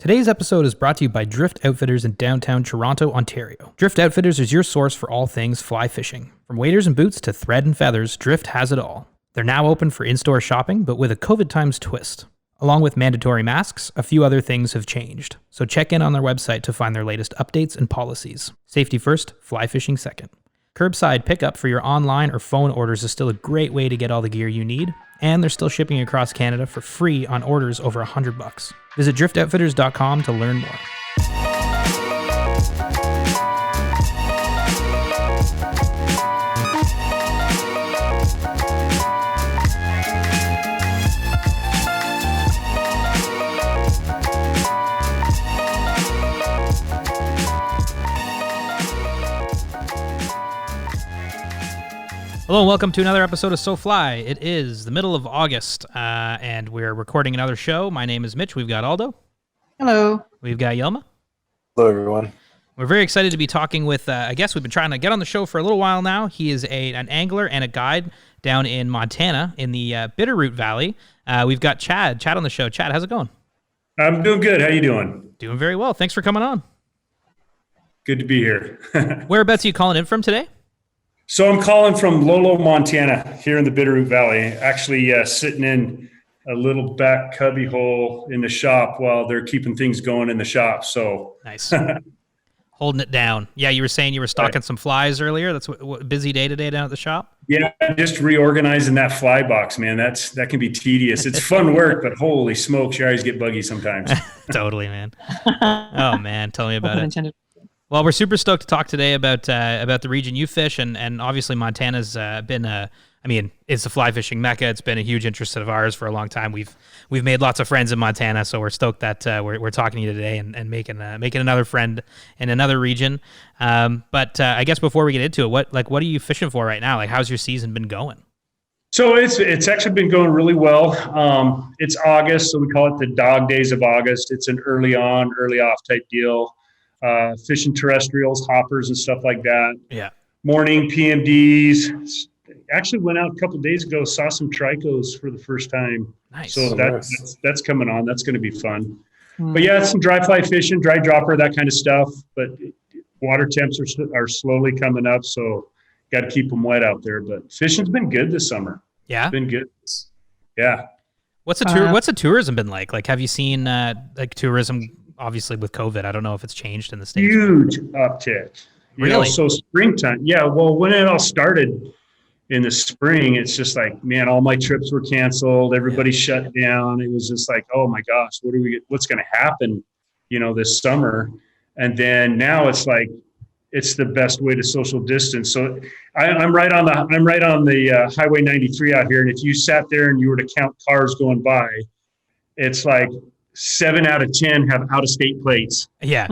Today's episode is brought to you by Drift Outfitters in downtown Toronto, Ontario. Drift Outfitters is your source for all things fly fishing. From waders and boots to thread and feathers, Drift has it all. They're now open for in-store shopping, but with a COVID times twist. Along with mandatory masks, a few other things have changed. So check in on their website to find their latest updates and policies. Safety first, fly fishing second. Curbside pickup for your online or phone orders is still a great way to get all the gear you need, and they're still shipping across Canada for free on orders over $100. Visit driftoutfitters.com to learn more. Hello and welcome to another episode of So Fly. It is the middle of August, and we're recording another show. My name is Mitch. We've got Aldo. Hello. We've got Yelma. Hello, everyone. We're very excited to be talking with, I guess we've been trying to get on the show for a little while now. He is an angler and a guide down in Montana in the Bitterroot Valley. We've got Chad on the show. Chad, how's it going? I'm doing good. How you doing? Doing very well. Thanks for coming on. Good to be here. Whereabouts are you calling in from today? So I'm calling from Lolo, Montana, here in the Bitterroot Valley. Actually sitting in a little back cubby hole in the shop while they're keeping things going in the shop. So nice. Holding it down. Yeah, you were saying you were stocking some flies earlier. That's what busy day today down at the shop? Yeah, just reorganizing that fly box, man. That can be tedious. It's fun work, but holy smokes, you always get buggy sometimes. Totally, man. Oh, man. Tell me about it. Well, we're super stoked to talk today about the region you fish, and obviously Montana's been it's a fly fishing mecca. It's been a huge interest of ours for a long time. We've made lots of friends in Montana, so we're stoked that we're talking to you today and making another friend in another region. But I guess before we get into it, what are you fishing for right now? Like, how's your season been going? So it's actually been going really well. It's August, so we call it the dog days of August. It's an early on, early off type deal. Fishing terrestrials, hoppers, and stuff like that. Yeah. Morning PMDs. Actually went out a couple of days ago, saw some tricos for the first time. Nice. So that's coming on. That's going to be fun. But yeah, some dry fly fishing, dry dropper, that kind of stuff. But water temps are slowly coming up, so got to keep them wet out there. But fishing's been good this summer. Yeah. It's been good. Yeah. What's the tourism been like? Like, have you seen tourism? Obviously with COVID, I don't know if it's changed in the States. Huge uptick. Really? So springtime. Yeah. Well, when it all started in the spring, it's just like, man, all my trips were canceled. Everybody shut down. It was just like, oh my gosh, what's going to happen, this summer? And then now it's like, it's the best way to social distance. So I'm right on the Highway 93 out here. And if you sat there and you were to count cars going by, it's like 7 out of 10 have out-of-state plates. Yeah.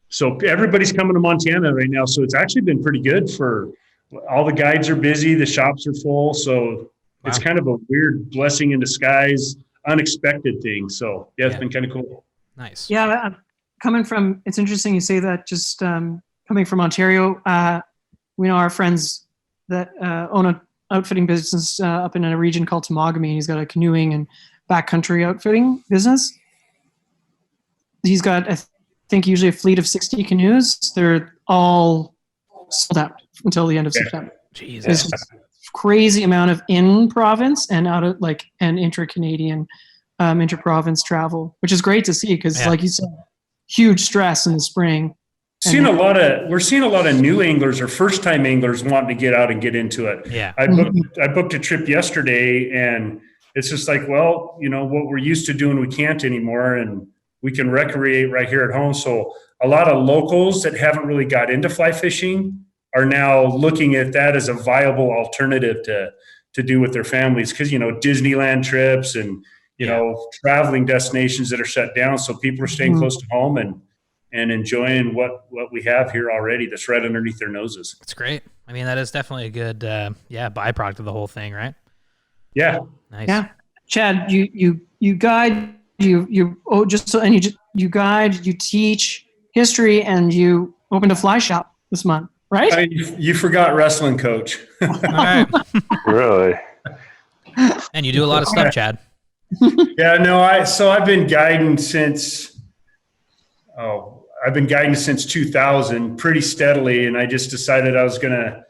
So everybody's coming to Montana right now. So it's actually been pretty good for all the guides are busy. The shops are full. So It's kind of a weird blessing in disguise, unexpected thing. So it's been kind of cool. Nice. Yeah. It's interesting you say that, just coming from Ontario. We know our friends that own an outfitting business up in a region called Temagami. He's got a canoeing and backcountry outfitting business. He's got, I think, usually a fleet of 60 canoes. They're all sold out until the end of September. Jesus. It's a crazy amount of in-province and out of and inter-Canadian, inter-province travel, which is great to see because, like you said, huge stress in the spring. We're seeing a lot of new anglers or first-time anglers wanting to get out and get into it. Yeah. I booked a trip yesterday, and it's just like, well, what we're used to doing, we can't anymore, and we can recreate right here at home. So a lot of locals that haven't really got into fly fishing are now looking at that as a viable alternative to do with their families. Because, Disneyland trips and, traveling destinations that are shut down. So people are staying close to home and enjoying what we have here already that's right underneath their noses. That's great. I mean, that is definitely a good, byproduct of the whole thing, right? Yeah. Nice. Yeah. Chad, you guide, you guide, you teach history, and you opened a fly shop this month, right? You forgot wrestling coach. All right. Really? And you do a lot of stuff, Chad. Yeah, no, I've been guiding since I've been guiding since 2000 pretty steadily. And I just decided I was going to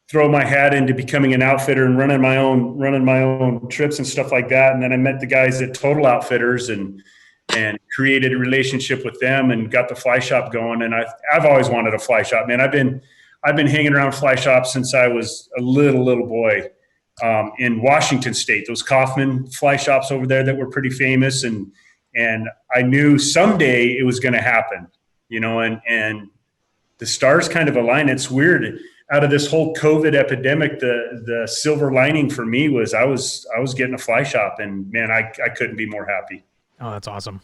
throw my hat into becoming an outfitter and running my own trips and stuff like that. And then I met the guys at Total Outfitters and created a relationship with them and got the fly shop going. And I've always wanted a fly shop, man. I've been hanging around fly shops since I was a little boy, in Washington State, those Kaufman fly shops over there that were pretty famous. And I knew someday it was going to happen, and the stars kind of align. It's weird. Out of this whole COVID epidemic, the silver lining for me was I was getting a fly shop, and man, I couldn't be more happy. Oh, that's awesome.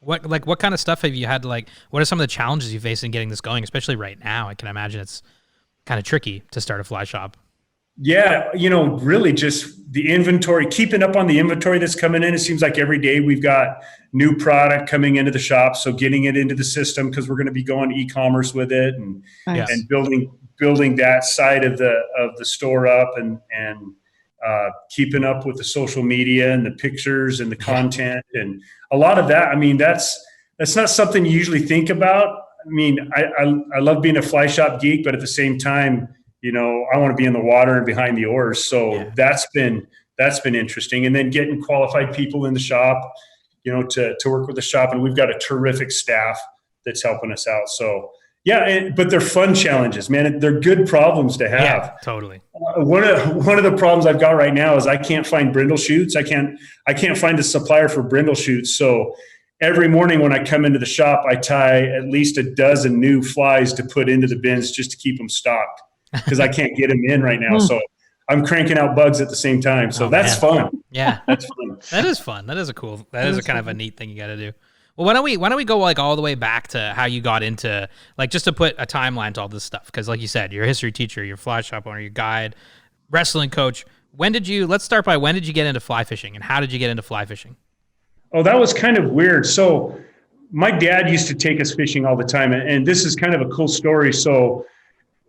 What kind of stuff have you had to, what are some of the challenges you face in getting this going, especially right now? I can imagine it's kind of tricky to start a fly shop. Yeah, really just the inventory, keeping up on the inventory that's coming in. It seems like every day we've got new product coming into the shop. So getting it into the system, because we're going to be going e-commerce with it, and Nice. and building that side of the store up, and keeping up with the social media and the pictures and the content and a lot of that. I mean, that's not something you usually think about. I mean, I love being a fly shop geek, but at the same time, I want to be in the water and behind the oars. So that's been interesting. And then getting qualified people in the shop, to work with the shop. And we've got a terrific staff that's helping us out. So yeah, but they're fun challenges, man. They're good problems to have. Yeah, totally. One of the problems I've got right now is I can't find brindle shoots. I can't find a supplier for brindle shoots. So every morning when I come into the shop, I tie at least a dozen new flies to put into the bins just to keep them stocked, because I can't get them in right now. So I'm cranking out bugs at the same time. So that's fun. Yeah, that's fun. That is fun. That is a kind of a neat thing you got to do. Well, why don't we go all the way back to how you got into, just to put a timeline to all this stuff? Because like you said, you're a history teacher, you're a fly shop owner, you're a guide, wrestling coach. Let's start by when did you get into fly fishing, and how did you get into fly fishing? Oh, that was kind of weird. So my dad used to take us fishing all the time, and this is kind of a cool story. So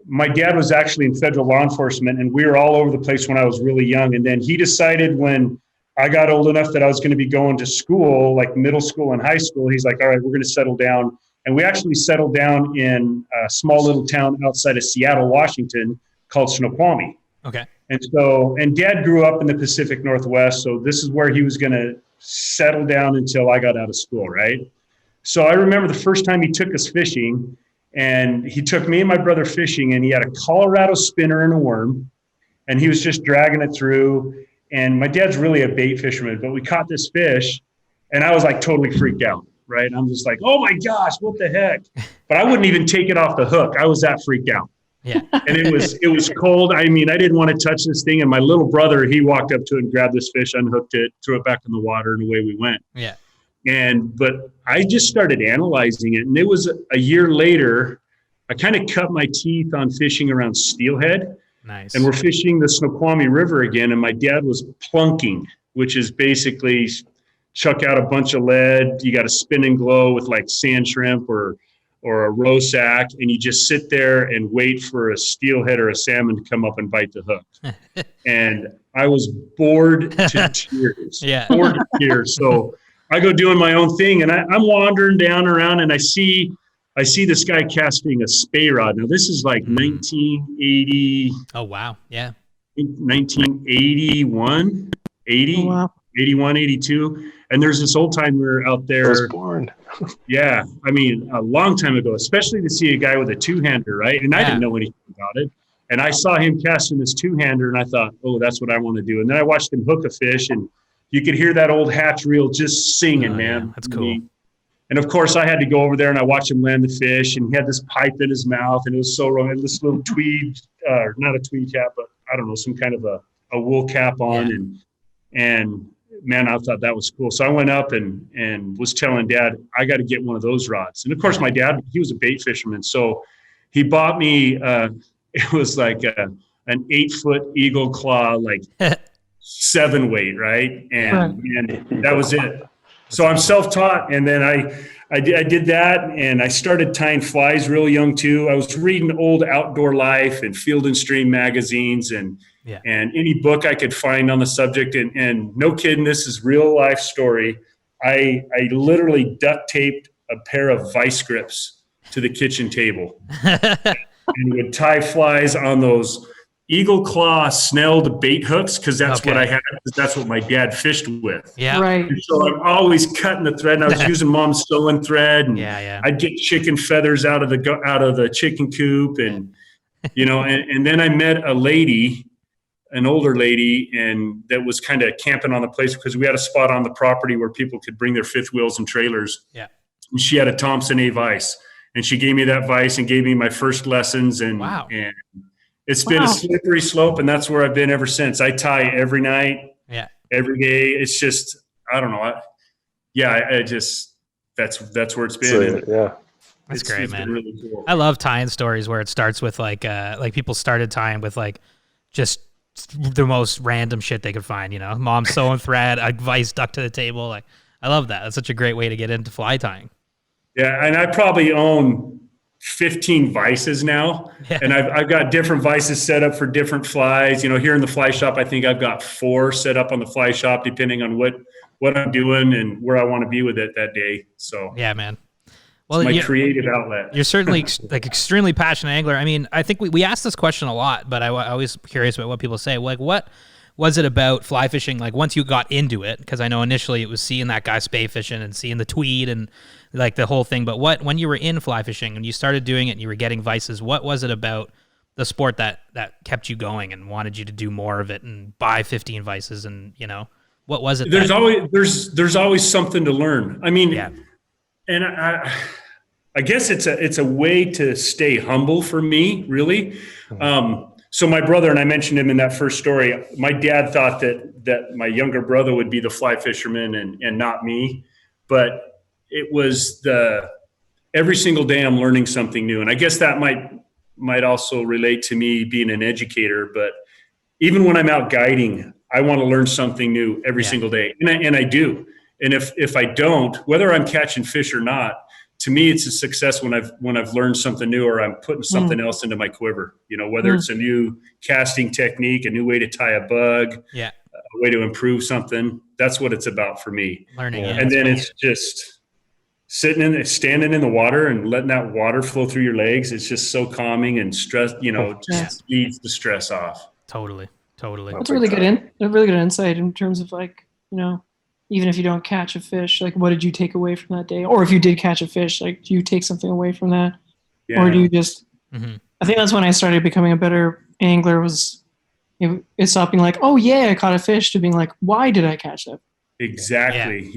my dad was actually in federal law enforcement, and we were all over the place when I was really young. And then he decided when I got old enough that I was going to be going to school, like middle school and high school, he's like, all right, we're going to settle down. And we actually settled down in a small little town outside of Seattle, Washington, called Snoqualmie. Okay. And Dad grew up in the Pacific Northwest, so this is where he was going to settle down until I got out of school, right? So I remember the first time he took us fishing, and he took me and my brother fishing, and he had a Colorado spinner and a worm, and he was just dragging it through. And my dad's really a bait fisherman, but we caught this fish, and I was like totally freaked out, right? I'm just like, oh my gosh, what the heck? But I wouldn't even take it off the hook. I was that freaked out. Yeah. And it was cold. I mean, I didn't want to touch this thing. And my little brother, he walked up to it and grabbed this fish, unhooked it, threw it back in the water, and away we went. Yeah. But I just started analyzing it. And it was a year later, I kind of cut my teeth on fishing around steelhead. Nice. And we're fishing the Snoqualmie River again. And my dad was plunking, which is basically chuck out a bunch of lead. You got a spin and glow with like sand shrimp or a roe sack, and you just sit there and wait for a steelhead or a salmon to come up and bite the hook. And I was bored to tears. Yeah. Bored to tears. So I go doing my own thing, and I'm wandering down around, and I see this guy casting a spay rod. Now this is like 1980. Oh wow. Yeah. 1981, 80, Oh, wow. 81, 82. And there's this old timer out I there. was born. Yeah. I mean, a long time ago, especially to see a guy with a two-hander, right? And I didn't know anything about it. And I saw him casting this two-hander, and I thought, oh, that's what I want to do. And then I watched him hook a fish, and you could hear that old hatch reel just singing, man. Yeah, that's cool. And of course, I had to go over there and I watched him land the fish, and he had this pipe in his mouth, and it was so wrong. This little tweed, not a tweed cap, but I don't know, some kind of a wool cap on. Yeah. And man, I thought that was cool. So I went up and was telling Dad, I got to get one of those rods. And of course, my dad, he was a bait fisherman. So he bought me, it was like an 8-foot eagle claw, like 7 weight, right? And that was it. So I'm self-taught, and then I did that, and I started tying flies real young too. I was reading old Outdoor Life and Field and Stream magazines and any book I could find on the subject. And no kidding, this is real life story. I literally duct taped a pair of vice grips to the kitchen table and would tie flies on those eagle claw snelled bait hooks, because that's what I had. That's what my dad fished with. Yeah. Right. And so I'm always cutting the thread, and I was using mom's sewing thread, and I'd get chicken feathers out of the chicken coop, and and then I met a lady, an older lady, and that was kind of camping on the place because we had a spot on the property where people could bring their fifth wheels and trailers. Yeah. And she had a Thompson A vise, and she gave me that vise and gave me my first lessons, and it's been a slippery slope, and that's where I've been ever since. I tie every night, every day. It's just, I don't know. I just, that's where it's been. That's great, man. Really cool. I love tying stories where it starts with like people started tying with like just the most random shit they could find, mom sewing thread, a vice stuck to the table. Like, I love that. That's such a great way to get into fly tying. Yeah. And I probably own 15 vices now, and I've got different vices set up for different flies. Here in the fly shop, I think I've got 4 set up on the fly shop, depending on what I'm doing and where I want to be with it that day. So yeah, man. Well, it's my creative outlet. You're certainly like extremely passionate angler. I mean, I think we ask this question a lot, but I always curious about what people say. Like, what was it about fly fishing? Like, once you got into it, because I know initially it was seeing that guy spay fishing and seeing the tweed and like the whole thing. But when you were in fly fishing and you started doing it and you were getting vices, what was it about the sport that kept you going and wanted you to do more of it and buy 15 vices? And what was it? There's always something to learn. I mean, and I guess it's a way to stay humble for me, really. So my brother, and I mentioned him in that first story, my dad thought that my younger brother would be the fly fisherman and not me. But it was every single day I'm learning something new. And I guess that might also relate to me being an educator. But even when I'm out guiding, I want to learn something new every single day. And I do. And if I don't, whether I'm catching fish or not, to me, it's a success when I've learned something new or I'm putting something else into my quiver, whether it's a new casting technique, a new way to tie a bug, a way to improve something. That's what it's about for me. Learning. And then it's just standing in the water and letting that water flow through your legs. It's just so calming and stress, just leads the stress off. Totally. That's a really good insight in terms of like, even if you don't catch a fish, like what did you take away from that day? Or if you did catch a fish, like do you take something away from that? Or do you just, I think that's when I started becoming a better angler, was it stopped being like, oh yeah, I caught a fish, to being like, why did I catch that? Exactly.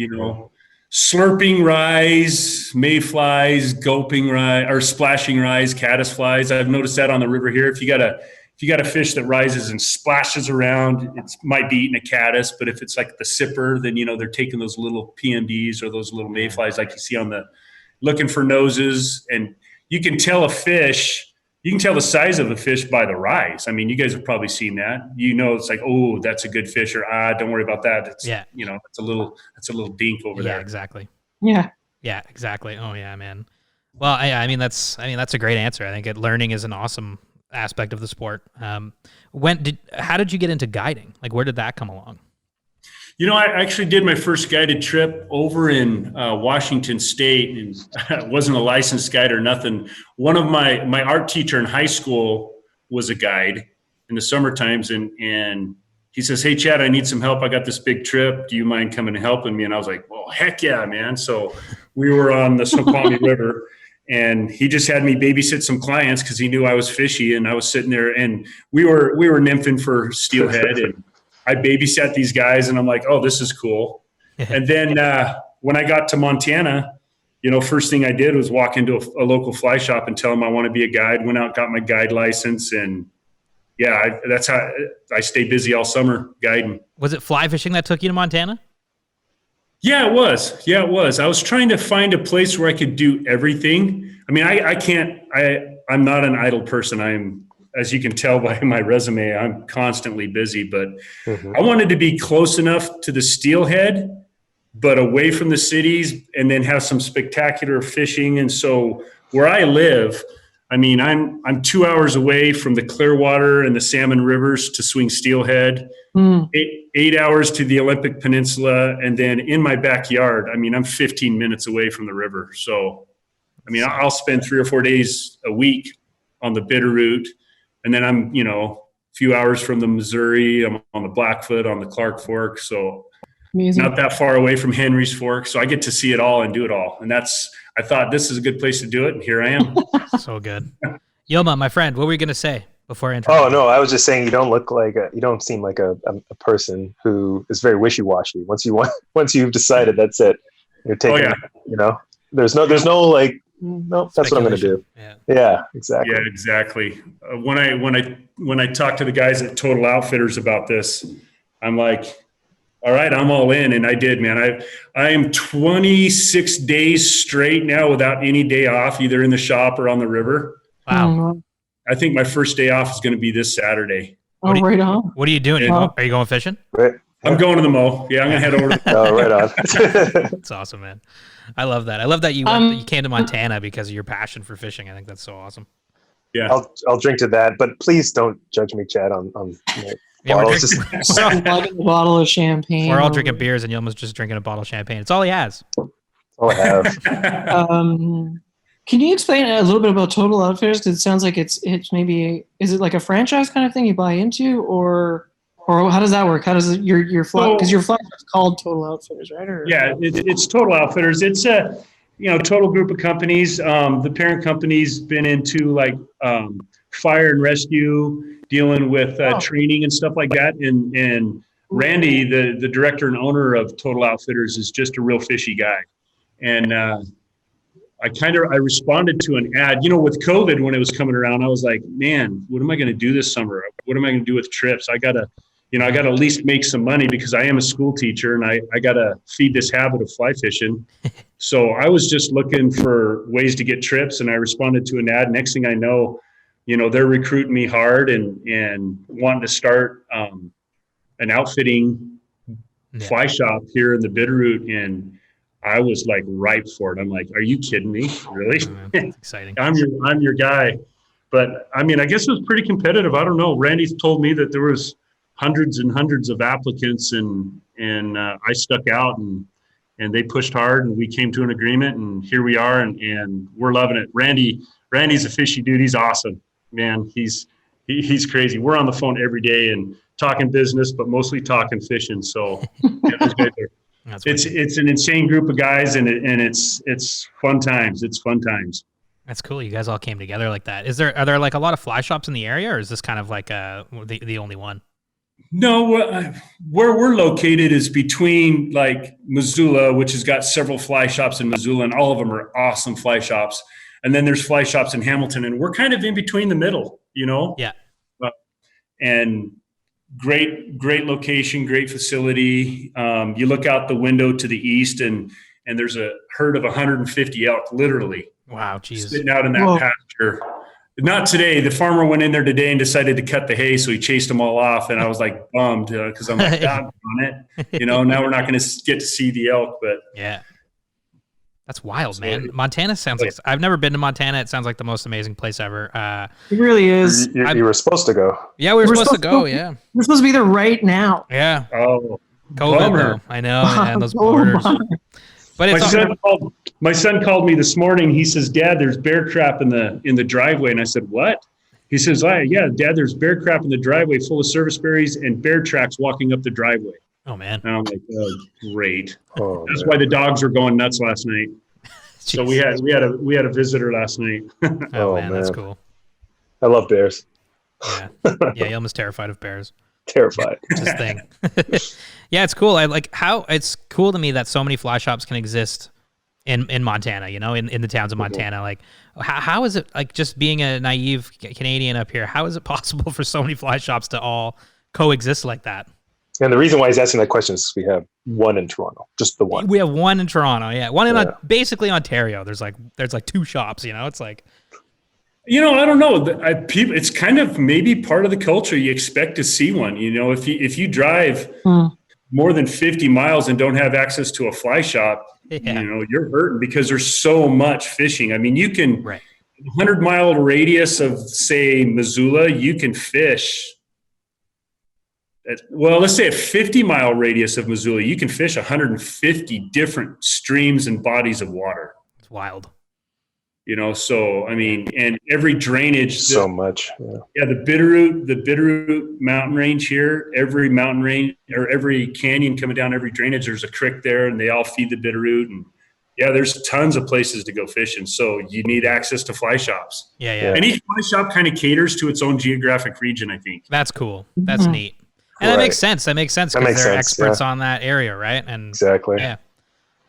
Slurping rise, mayflies, gulping rise, or splashing rise, caddisflies. I've noticed that on the river here. If you got a fish that rises and splashes around, it might be eating a caddis. But if it's like the sipper, then they're taking those little PMDs or those little mayflies like you see looking for noses. And you can tell you can tell the size of the fish by the rise. I mean, you guys have probably seen that. It's like, oh, that's a good fish, or don't worry about that. It's it's a little dink over there. Yeah, exactly. Yeah. Yeah, exactly. Oh yeah, man. Well, I mean that's a great answer. I think learning is an awesome aspect of the sport. How did you get into guiding? Like, where did that come along? I actually did my first guided trip over in Washington State, and I wasn't a licensed guide or nothing. One of my art teacher in high school was a guide in the summer times, and he says, "Hey, Chad, I need some help. I got this big trip. Do you mind coming and helping me?" And I was like, "Well, heck yeah, man!" So we were on the Snoqualmie River. And he just had me babysit some clients because he knew I was fishy, and I was sitting there, and we were nymphing for steelhead, and I babysat these guys, and I'm like, oh, this is cool. And then when I got to Montana, first thing I did was walk into a local fly shop and tell them I want to be a guide. Went out, got my guide license, and that's how I stayed busy all summer guiding. Was it fly fishing that took you to Montana? Yeah, it was. I was trying to find a place where I could do everything. I mean, I'm not an idle person. I'm, as you can tell by my resume, I'm constantly busy, but I wanted to be close enough to the steelhead, but away from the cities, and then have some spectacular fishing. And so where I live, I mean, I'm 2 hours away from the Clearwater and the Salmon Rivers to swing steelhead. 8 hours to the Olympic Peninsula, and then in my backyard. I mean, I'm 15 minutes away from the river. So, I mean, I'll spend 3 or 4 days a week on the Bitterroot, and then I'm, a few hours from the Missouri. I'm on the Blackfoot, on the Clark Fork. So Amazing. not that far away from Henry's Fork. So I get to see it all and do it all. And I thought this is a good place to do it. And here I am. So good. Yilma, my friend, what were you going to say before I intro? Oh no, I was just saying you don't seem like a person who is very wishy-washy. Once you've decided, that's it. You're taking, there's no like, no, that's what I'm going to do. Yeah, exactly. Yeah, exactly. When I talk to the guys at Total Outfitters about this, I'm like, all right, I'm all in. And I did, man. I am 26 days straight now without any day off, either in the shop or on the river. Wow. I think my first day off is going to be this Saturday. Right on. What are you doing? Are you going fishing? Right. I'm going to the Mo. Yeah, I'm going to head over. Oh, right on. That's awesome, man. I love that. I love that you came to Montana because of your passion for fishing. I think that's so awesome. Yeah. I'll drink to that, but please don't judge me, Chad, on Yeah, we're bottles. Some bottle of champagne. We're all drinking beers, and Yilma's just drinking a bottle of champagne. It's all he has. all I have. Can you explain a little bit about Total Outfitters? Because it sounds like it's maybe is it like a franchise kind of thing you buy into, or how does that work? How does your fly? Because your fly is called Total Outfitters, right? Yeah, it's Total Outfitters. It's a total group of companies. The parent company's been into like fire and rescue, dealing with training and stuff like that. And Randy, the director and owner of Total Outfitters, is just a real fishy guy. And I responded to an ad, with COVID when it was coming around. I was like, man, what am I going to do this summer? What am I going to do with trips? I got to at least make some money because I am a school teacher and I got to feed this habit of fly fishing. So I was just looking for ways to get trips, and I responded to an ad. Next thing I know, they're recruiting me hard and wanting to start an outfitting fly shop here in the Bitterroot. And I was like ripe for it. I'm like, are you kidding me? Really? That's exciting. I'm your guy. But I mean, I guess it was pretty competitive. I don't know. Randy's told me that there was hundreds and hundreds of applicants, and I stuck out, and they pushed hard, and we came to an agreement, and here we are, and we're loving it. Randy's a fishy dude. He's awesome, man. He's crazy. We're on the phone every day and talking business, but mostly talking fishing. So those guys are, it's an insane group of guys, and it's fun times. It's fun times. That's cool. You guys all came together like that. Are there like a lot of fly shops in the area, or is this kind of like the only one? No, where we're located is between like Missoula, which has got several fly shops in Missoula, and all of them are awesome fly shops. And then there's fly shops in Hamilton, and we're kind of in between the middle, Yeah. And great location, great facility. You look out the window to the east, and there's a herd of 150 elk, literally. Wow, geez. Sitting out in that pasture. Not today. The farmer went in there today and decided to cut the hay, so he chased them all off. And I was like bummed because I'm like, God on it. Now we're not going to get to see the elk. But yeah, that's wild, man. Montana sounds like I've never been to Montana. It sounds like the most amazing place ever. It really is. You were supposed to go. Yeah, we were supposed to go. Yeah, we're supposed to be there right now. Yeah. Oh, COVID though. I know, and those borders. But my son called me this morning. He says, Dad, there's bear crap in the driveway. And I said, what? He says, yeah, Dad, there's bear crap in the driveway full of service berries and bear tracks walking up the driveway. Oh, man. And I'm like, oh, great. That's why the dogs were going nuts last night. So we had a visitor last night. Oh, man, that's cool. I love bears. Yeah. Yeah, Yilma's terrified of bears. Terrified. It's his thing. Yeah, it's cool. I like how it's cool to me that so many fly shops can exist in Montana, in the towns of Montana. Like, how is it, like, just being a naive Canadian up here, how is it possible for so many fly shops to all coexist like that? And the reason why he's asking that question is we have one in Toronto, just the one. We have one in Toronto, yeah. One in basically Ontario. There's like 2 shops, It's like... I don't know. It's kind of maybe part of the culture. You expect to see one. If you drive more than 50 miles and don't have access to a fly shop, you're hurting because there's so much fishing. I mean, you can 100-mile radius of, say, Missoula, you can fish. Let's say a 50-mile radius of Missoula, you can fish 150 different streams and bodies of water. It's wild. So I mean, and every drainage, so much. Yeah, the Bitterroot mountain range here, every mountain range or every canyon coming down every drainage, there's a creek there, and they all feed the Bitterroot. And yeah, there's tons of places to go fishing. So you need access to fly shops. Yeah. And each fly shop kind of caters to its own geographic region, I think. That's cool. That's neat. And that makes sense. That makes sense because they're experts on that area, right? And exactly. Yeah.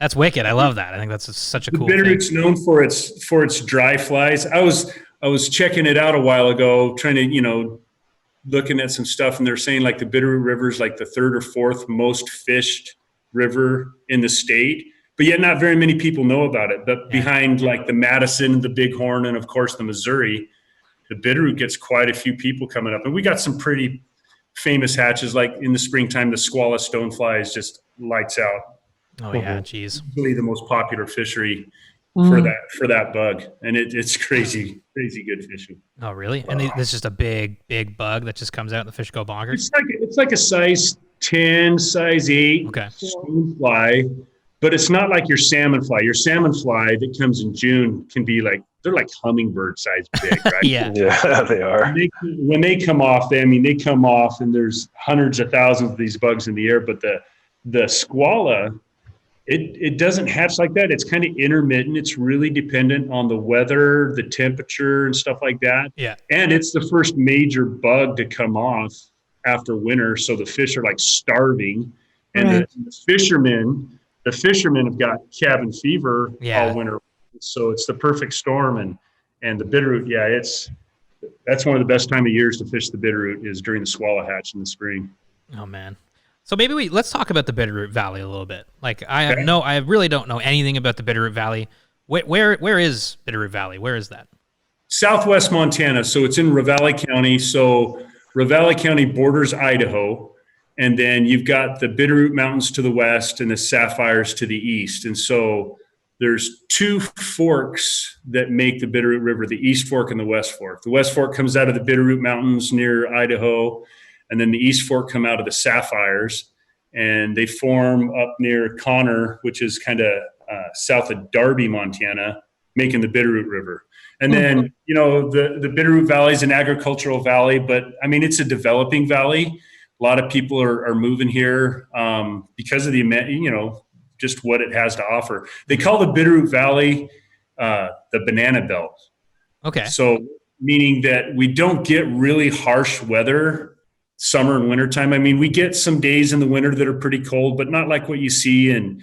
That's wicked. I love that. I think that's such a cool thing. Bitterroot's known for its dry flies. I was checking it out a while ago, trying to, looking at some stuff, and they're saying like the Bitterroot River is like the third or fourth most fished river in the state, but yet not very many people know about it. But behind like the Madison, the Bighorn, and of course the Missouri, the Bitterroot gets quite a few people coming up. And we got some pretty famous hatches, like in the springtime, the Squala stonefly just lights out. Oh yeah, geez. Really the most popular fishery for that bug, and it's crazy good fishing. Oh really? And it's just a big bug that just comes out and the fish go bonkers. It's like a size 10, size 8 stonefly, but it's not like your salmon fly. Your salmon fly that comes in June can be like, they're like hummingbird size big, right? Yeah, they are. When they come off, they come off, and there's hundreds of thousands of these bugs in the air. But the Squala, it doesn't hatch like that. It's kind of intermittent. It's really dependent on the weather, the temperature, and stuff like that. Yeah. And it's the first major bug to come off after winter, so the fish are like starving, and the fishermen have got cabin fever all winter. So it's the perfect storm, and the Bitterroot, that's one of the best time of years to fish the Bitterroot is during the Squala hatch in the spring. Oh man. So maybe let's talk about the Bitterroot Valley a little bit. Like I really don't know anything about the Bitterroot Valley. Where is Bitterroot Valley? Where is that? Southwest Montana. So it's in Ravalli County. So Ravalli County borders Idaho, and then you've got the Bitterroot Mountains to the west and the Sapphires to the east. And so there's two forks that make the Bitterroot River, the East Fork and the West Fork. The West Fork comes out of the Bitterroot Mountains near Idaho, and then the East Fork come out of the Sapphires, and they form up near Connor, which is kind of south of Darby, Montana, making the Bitterroot River. And then, the Bitterroot Valley is an agricultural valley, but I mean, it's a developing valley. A lot of people are moving here because of the, just what it has to offer. They call the Bitterroot Valley the banana belt. Okay. So meaning that we don't get really harsh weather summer and wintertime. I mean, we get some days in the winter that are pretty cold, but not like what you see in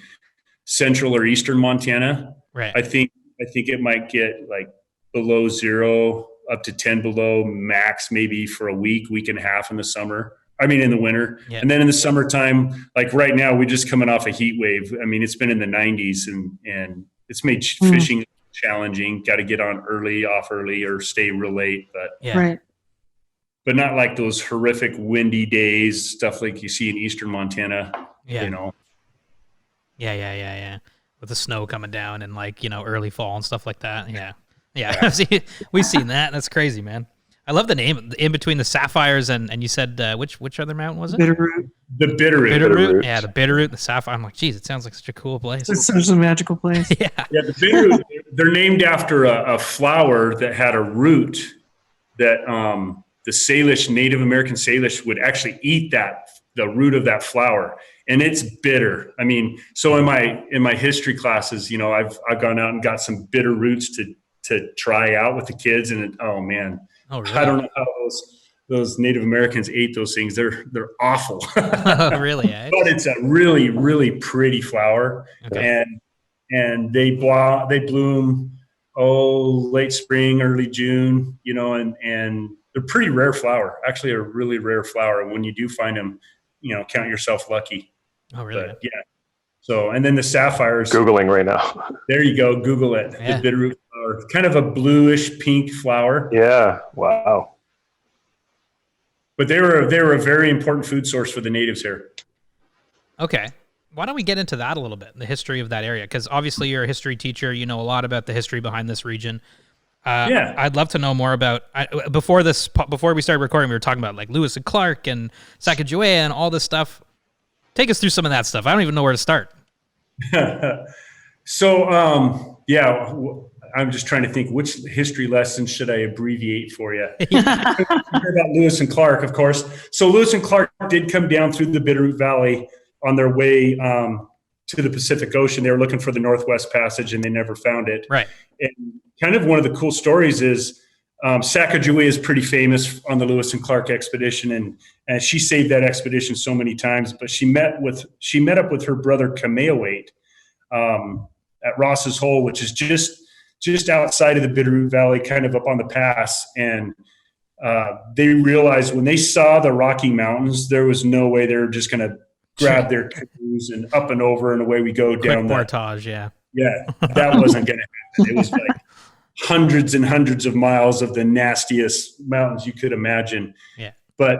central or eastern Montana. Right. I think it might get like below 0 up to 10 below max, maybe for a week and a half in the summer. I mean, in the winter. Yeah. And then in the summertime, like right now, we're just coming off a heat wave. I mean, it's been in the 90s and it's made fishing challenging. Got to get on early, off early, or stay real late. But not like those horrific windy days, stuff like you see in eastern Montana. Yeah. Yeah. With the snow coming down and early fall and stuff like that. Yeah. We've seen that. That's crazy, man. I love the name in between the Sapphires and you said which other mountain was it? Bitterroot. The Bitterroot. Yeah, the Bitterroot, the Sapphire. I'm like, geez, it sounds like such a cool place. It's such a magical place. Yeah, the Bitterroot. They're named after a flower that had a root that the Salish, Native American Salish, would actually eat the root of that flower, and it's bitter. I mean, so in my history classes, I've gone out and got some bitter roots to try out with the kids, and oh man. Oh, really? I don't know how those Native Americans ate those things. They're awful. Oh, really? Eh? But it's a really, really pretty flower. Okay. And they bloom late spring, early June, and they're pretty rare flower. Actually a really rare flower. And when you do find them, count yourself lucky. Oh, really? But, yeah. So, and then the Sapphires. Googling right now. There you go. Google it. Yeah. The Bitterroot flower. Kind of a bluish pink flower. Yeah. Wow. But they were a very important food source for the natives here. Okay. Why don't we get into that a little bit, the history of that area? Because obviously you're a history teacher. You know a lot about the history behind this region. Yeah. I'd love to know more about before we started recording. We were talking about like Lewis and Clark and Sacagawea and all this stuff. Take us through some of that stuff. I don't even know where to start. So, I'm just trying to think which history lesson should I abbreviate for you. About Lewis and Clark, of course. So Lewis and Clark did come down through the Bitterroot Valley on their way to the Pacific Ocean. They were looking for the Northwest Passage, and they never found it. Right. And kind of one of the cool stories is Sacagawea is pretty famous on the Lewis and Clark expedition, and she saved that expedition so many times. But she met up with her brother Kameawait at Ross's Hole, which is just outside of the Bitterroot Valley, kind of up on the pass. And they realized when they saw the Rocky Mountains, there was no way they were just going to grab their canoes and up and over, and away we go down. Quick portage, yeah. Yeah, that wasn't going to happen. It was like hundreds and hundreds of miles of the nastiest mountains you could imagine. Yeah. But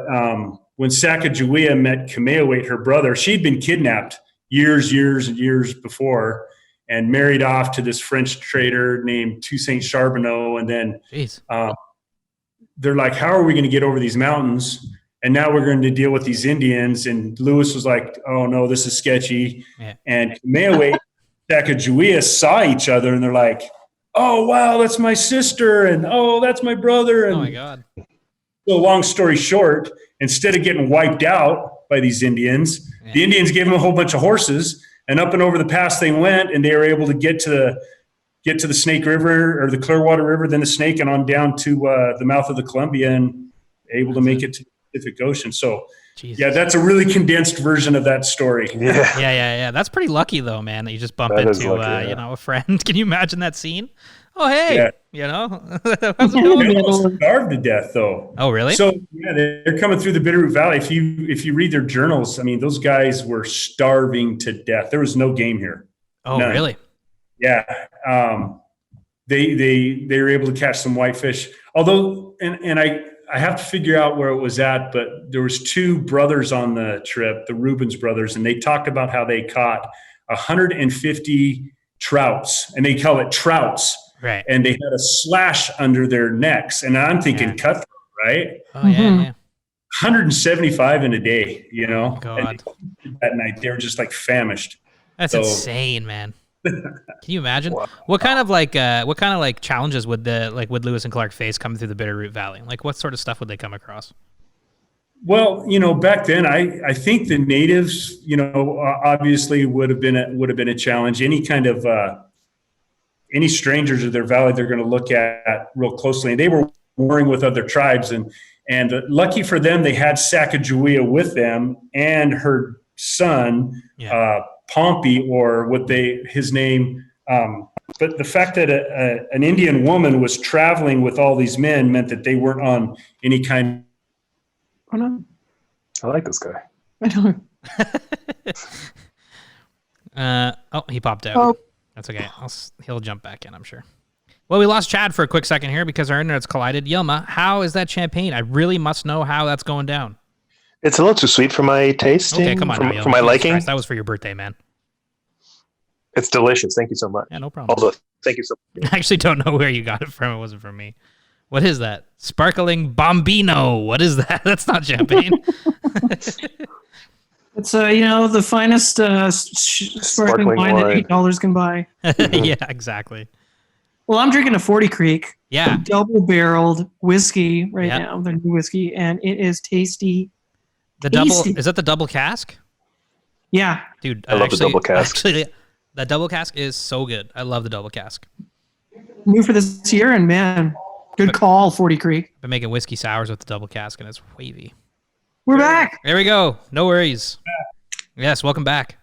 when Sacagawea met Kameawait, her brother, she'd been kidnapped years and years before and married off to this French trader named Toussaint Charbonneau. And then they're like, how are we going to get over these mountains? And now we're going to deal with these Indians. And Lewis was like, oh, no, this is sketchy. Yeah. And Kameawait Sacagawea saw each other, and they're like, oh, wow, that's my sister, and oh, that's my brother. And oh, my God. So long story short, instead of getting wiped out by these Indians, the Indians gave them a whole bunch of horses, and up and over the pass they went, and they were able to get to the Snake River or the Clearwater River, then the Snake, and on down to the mouth of the Columbia, and able to make it to the Pacific Ocean. So, Jesus. Yeah, that's a really condensed version of that story. Yeah. That's pretty lucky, though, man, that you just bump into, a friend. Can you imagine that scene? Oh, hey, how's it going? They almost starved to death, though. Oh, really? So, yeah, they're coming through the Bitterroot Valley. If you read their journals, I mean, those guys were starving to death. There was no game here. Oh, none. Really? Yeah. They were able to catch some whitefish. Although, and I have to figure out where it was at, but there was two brothers on the trip, the Rubens brothers, and they talked about how they caught 150 trouts, and they call it trouts. Right. And they had a slash under their necks. And I'm thinking cutthroat, right? Oh, yeah. 175 in a day, Oh, God. That night, they were just like famished. That's insane, man. Can you imagine? Wow. What kind of challenges would Lewis and Clark face coming through the Bitterroot Valley? Like, what sort of stuff would they come across? Well, back then, I think the natives, obviously would have been a challenge. Any kind of any strangers to their valley, they're going to look at real closely. And they were warring with other tribes, and lucky for them, they had Sacagawea with them and her son. Yeah. Pompey, or his name. But the fact that an Indian woman was traveling with all these men meant that they weren't on any kind. Oh, no. I like this guy. I don't. He popped out. Oh. That's okay. He'll jump back in, I'm sure. Well, we lost Chad for a quick second here because our internet's collided. Yilma, how is that champagne? I really must know how that's going down. It's a little too sweet for my taste. Okay, come on. For my liking. Christ, that was for your birthday, man. It's delicious. Thank you so much. Yeah, no problem. Also, thank you so much. I actually don't know where you got it from. It wasn't from me. What is that? Sparkling Bombino. What is that? That's not champagne. It's the finest sparkling wine that $8 can buy. Yeah, exactly. Well, I'm drinking a 40 Creek. Yeah. Double-barreled whiskey now. The new whiskey, and it is tasty. Is that the double cask? Yeah. Dude, I love the double cask. Actually, that double cask is so good. I love the double cask. New for this year, and man, good call, 40 Creek. Been making whiskey sours with the double cask, and it's wavy. We're back. There we go. No worries. Yes, welcome back.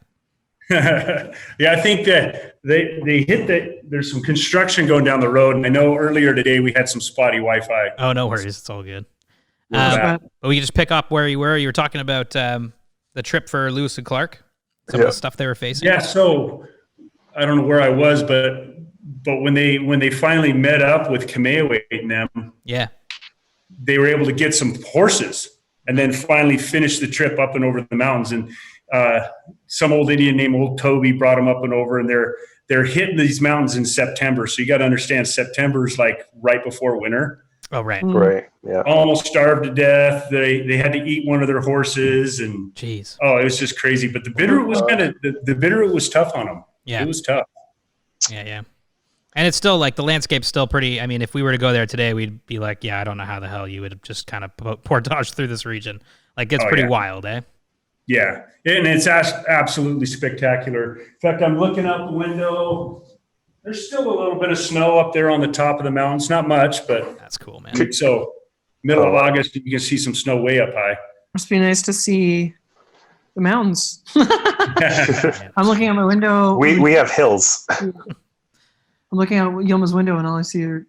Yeah, I think that they hit there's some construction going down the road, and I know earlier today we had some spotty Wi-Fi. Oh, no worries. It's all good. But we can just pick up where you were. You were talking about the trip for Lewis and Clark, some of the stuff they were facing. Yeah, so I don't know where I was, but when they finally met up with Kameawait and them, they were able to get some horses and then finally finish the trip up and over the mountains. And some old Indian named Old Toby brought them up and over, and they're hitting these mountains in September. So you got to understand September's like right before winter. Oh, right. Right. Yeah. Almost starved to death. They had to eat one of their horses, and Jeez. oh, it was just crazy. But the Bitterroot was the Bitterroot was tough on them. Yeah. It was tough. Yeah. And it's still like the landscape's still pretty. I mean, if we were to go there today, we'd be like, yeah, I don't know how the hell you would just kind of portage through this region. Like, it's pretty wild, eh? Yeah, and it's absolutely spectacular. In fact, I'm looking out the window. There's still a little bit of snow up there on the top of the mountains. Not much, but that's cool, man. So middle of August, you can see some snow way up high. Must be nice to see the mountains. I'm looking out my window. We have hills. I'm looking out Yilma's window, and all I see are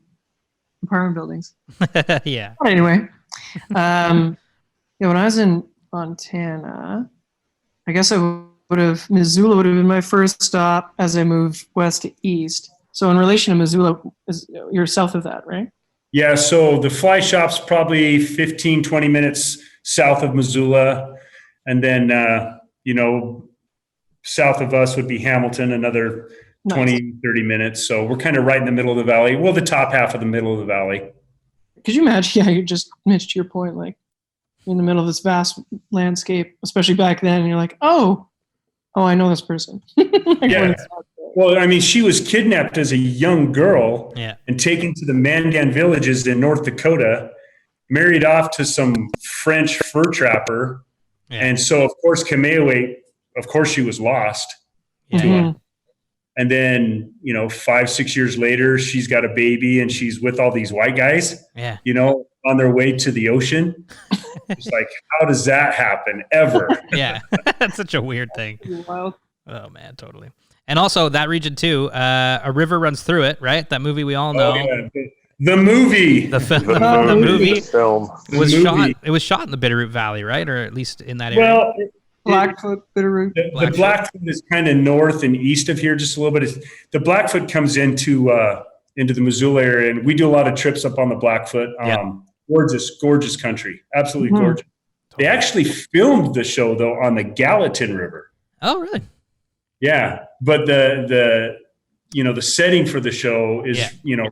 apartment buildings. Yeah. But anyway, when I was in Montana, I guess Missoula would have been my first stop as I moved west to east. So in relation to Missoula, you're south of that, right? Yeah, so the fly shop's probably 15, 20 minutes south of Missoula. And then, south of us would be Hamilton, another 20, 30 minutes. So we're kind of right in the middle of the valley. Well, the top half of the middle of the valley. Could you imagine? Yeah, you just Mitch, to your point, like in the middle of this vast landscape, especially back then, and you're like, oh, I know this person. Yeah. Well, I mean, she was kidnapped as a young girl and taken to the Mandan villages in North Dakota, married off to some French fur trapper. Yeah. And so, of course, Kamehameha, of course, she was lost. Yeah. And then, 5-6 years later, she's got a baby and she's with all these white guys, on their way to the ocean. It's like, how does that happen ever? Yeah. That's such a weird thing. Wild. Oh, man, totally. And also that region too, a river runs through it, right? That movie we all know. Oh, yeah. The movie. The film. The movie. It was shot in the Bitterroot Valley, right? Or at least in that area. Well, Blackfoot, Bitterroot. The Blackfoot is kind of north and east of here, just a little bit. The Blackfoot comes into the Missoula area, and we do a lot of trips up on the Blackfoot. Gorgeous country, absolutely gorgeous. They actually filmed the show though on the Gallatin River. Oh, really? Yeah, but the setting for the show is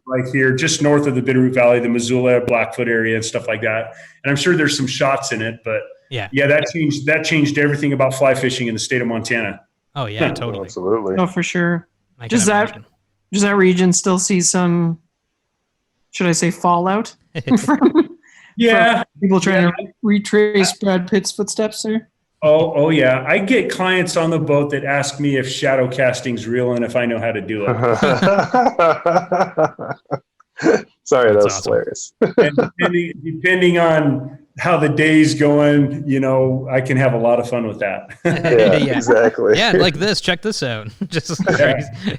right here, just north of the Bitterroot Valley, the Missoula Blackfoot area and stuff like that. And I'm sure there's some shots in it, but that changed everything about fly fishing in the state of Montana. Oh yeah, totally, absolutely. Oh, for sure. Does that region still see some, should I say, fallout from people trying to retrace Brad Pitt's footsteps there? Oh yeah. I get clients on the boat that ask me if shadow casting's real and if I know how to do it. Sorry, that was hilarious. And depending on how the day's going, I can have a lot of fun with that. Yeah, exactly. Yeah, like this. Check this out. Just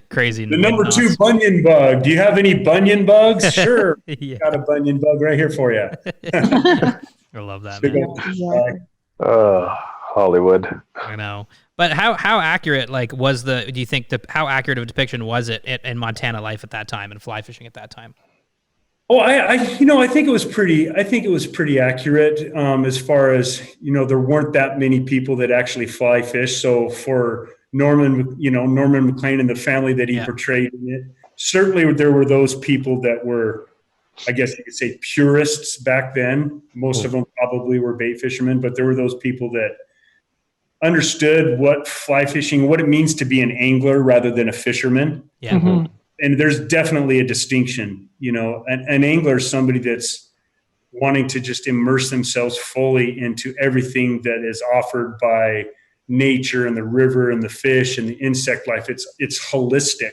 crazy. The number 2 bunion bug. Do you have any bunion bugs? Sure. Got a bunion bug right here for you. I love that, man. Hollywood. I know. But how accurate do you think how accurate of a depiction was it in Montana life at that time and fly fishing at that time? Oh, I think it was pretty accurate as far as, there weren't that many people that actually fly fish. So for Norman McLean and the family that he portrayed in it, certainly there were those people that were, I guess you could say, purists back then. Most of them probably were bait fishermen, but there were those people that understood what fly fishing, what it means to be an angler rather than a fisherman. Yeah. Mm-hmm. And there's definitely a distinction, an angler is somebody that's wanting to just immerse themselves fully into everything that is offered by nature and the river and the fish and the insect life. It's holistic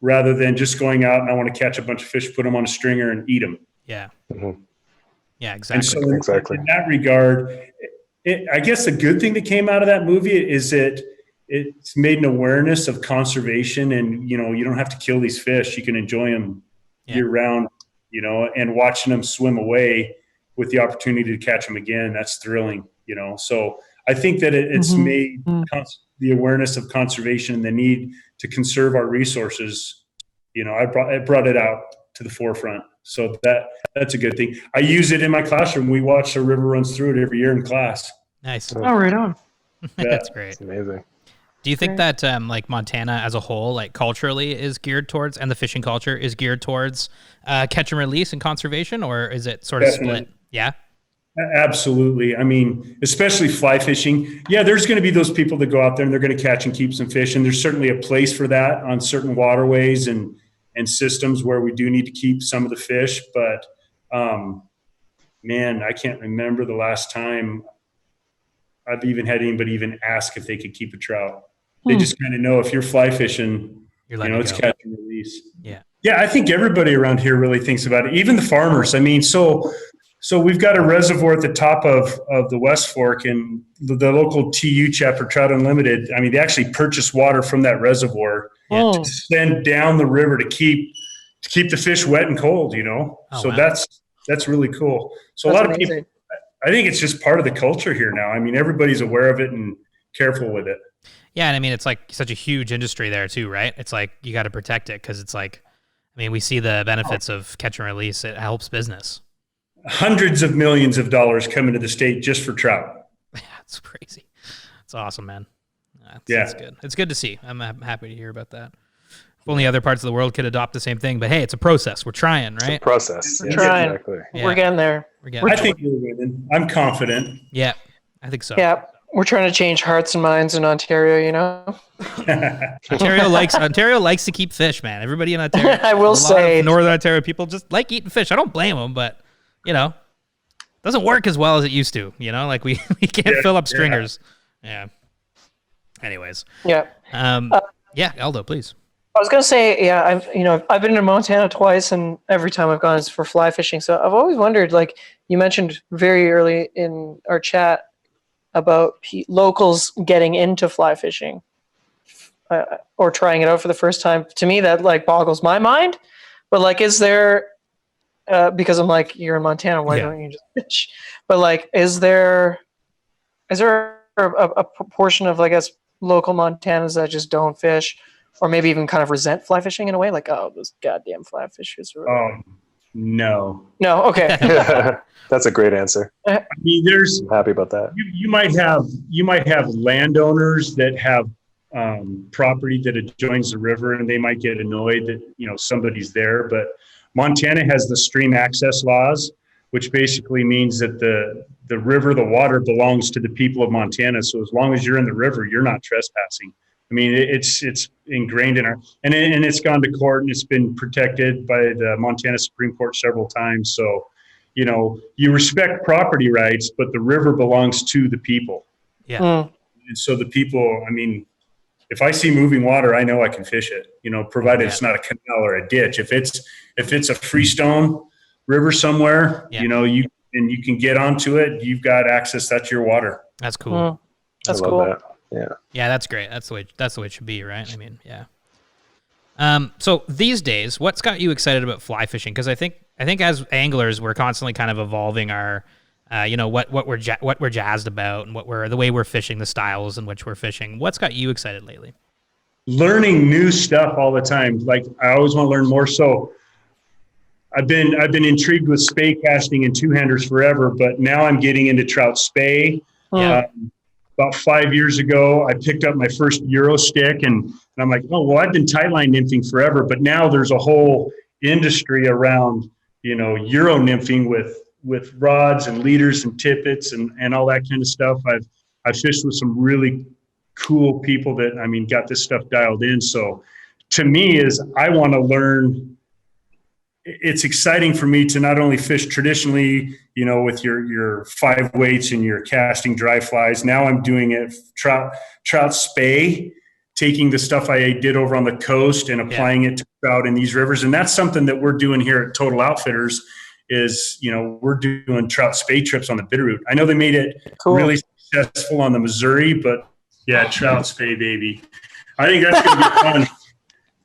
rather than just going out and I want to catch a bunch of fish, put them on a stringer and eat them. Yeah. Mm-hmm. Yeah, exactly. And so in that regard, I guess the good thing that came out of that movie is that it's made an awareness of conservation, and you don't have to kill these fish. You can enjoy them year round, and watching them swim away with the opportunity to catch them again. That's thrilling, So I think that it's made the awareness of conservation and the need to conserve our resources. I brought it out to the forefront. So that's a good thing. I use it in my classroom. We watch a river runs through it every year in class. Nice. Oh, right on. That's great. It's amazing. Do you think that like Montana as a whole, like culturally, is geared towards, and the fishing culture is geared towards catch and release and conservation, or is it sort of split? Yeah. Absolutely. I mean, especially fly fishing. Yeah, there's going to be those people that go out there and they're going to catch and keep some fish. And there's certainly a place for that on certain waterways and systems where we do need to keep some of the fish. But man, I can't remember the last time I've even had anybody even ask if they could keep a trout. They just kind of know if you're fly fishing, it's catch and release. Yeah. Yeah, I think everybody around here really thinks about it. Even the farmers. I mean, so we've got a reservoir at the top of the West Fork, and the local TU chapter, Trout Unlimited, I mean, they actually purchase water from that reservoir to send down the river to keep the fish wet and cold, Oh, so wow. that's really cool. So That's a lot amazing. of people, I think it's just part of the culture here now. I mean, everybody's aware of it and careful with it. Yeah, and I mean, it's like such a huge industry there too, right? It's like you got to protect it because it's like, I mean, we see the benefits of catch and release. It helps business. Hundreds of millions of dollars come into the state just for trout. Yeah, it's crazy. It's awesome, man. Yeah. It's good. It's good to see. I'm happy to hear about that. If only other parts of the world could adopt the same thing. But hey, it's a process. We're trying, right? It's a process. We're trying. Exactly. Yeah. We're getting there. I think we're winning. I'm confident. Yeah, I think so. Yeah, we're trying to change hearts and minds in Ontario. Ontario likes to keep fish, man. Everybody in Ontario. I will say, Northern Ontario people just like eating fish. I don't blame them, but it doesn't work as well as it used to. Like we can't fill up stringers. Yeah. Anyways. Yeah. Yeah, Aldo, please. I was gonna say, yeah, I've been to Montana twice, and every time I've gone, it's for fly fishing. So I've always wondered, like you mentioned very early in our chat about locals getting into fly fishing or trying it out for the first time. To me, that like boggles my mind. But like, is there? Because I'm like, you're in Montana, why don't you just fish? But like, is there a proportion of, I guess, local Montanans that just don't fish, or maybe even kind of resent fly fishing in a way, like, oh, those goddamn fly fishers? No. No, okay. That's a great answer. I mean, I'm happy about that. you might have landowners that have property that adjoins the river, and they might get annoyed that somebody's there. But Montana has the stream access laws, which basically means that the river, the water belongs to the people of Montana. So as long as you're in the river, you're not trespassing. I mean, it's ingrained in and it's gone to court, and it's been protected by the Montana Supreme Court several times. So, you respect property rights, but the river belongs to the people. Yeah. And so the people, I mean, if I see moving water, I know I can fish it, provided it's not a canal or a ditch. If it's a freestone river somewhere, you can get onto it. You've got access. That's your water. That's cool. That's I love cool. that. Yeah. Yeah, that's great. That's the way it should be, right? I mean, yeah. So these days, what's got you excited about fly fishing? Because I think as anglers, we're constantly kind of evolving our, what we're jazzed about, and the way we're fishing, the styles in which we're fishing. What's got you excited lately? Learning new stuff all the time. Like, I always want to learn more. So I've been intrigued with spey casting and two-handers forever, but now I'm getting into trout spey. About 5 years ago, I picked up my first Euro stick, and I'm like, oh, well, I've been tightline nymphing forever, but now there's a whole industry around, Euro nymphing with rods and leaders and tippets and all that kind of stuff. I've fished with some really cool people that, got this stuff dialed in. So to me I want to learn. It's exciting for me to not only fish traditionally, with your 5 weights and your casting dry flies. Now I'm doing it trout spey, taking the stuff I did over on the coast and applying it to trout in these rivers. And that's something that we're doing here at Total Outfitters is, we're doing trout spey trips on the Bitterroot. I know they made it really successful on the Missouri, but trout spey, baby. I think that's going to be fun.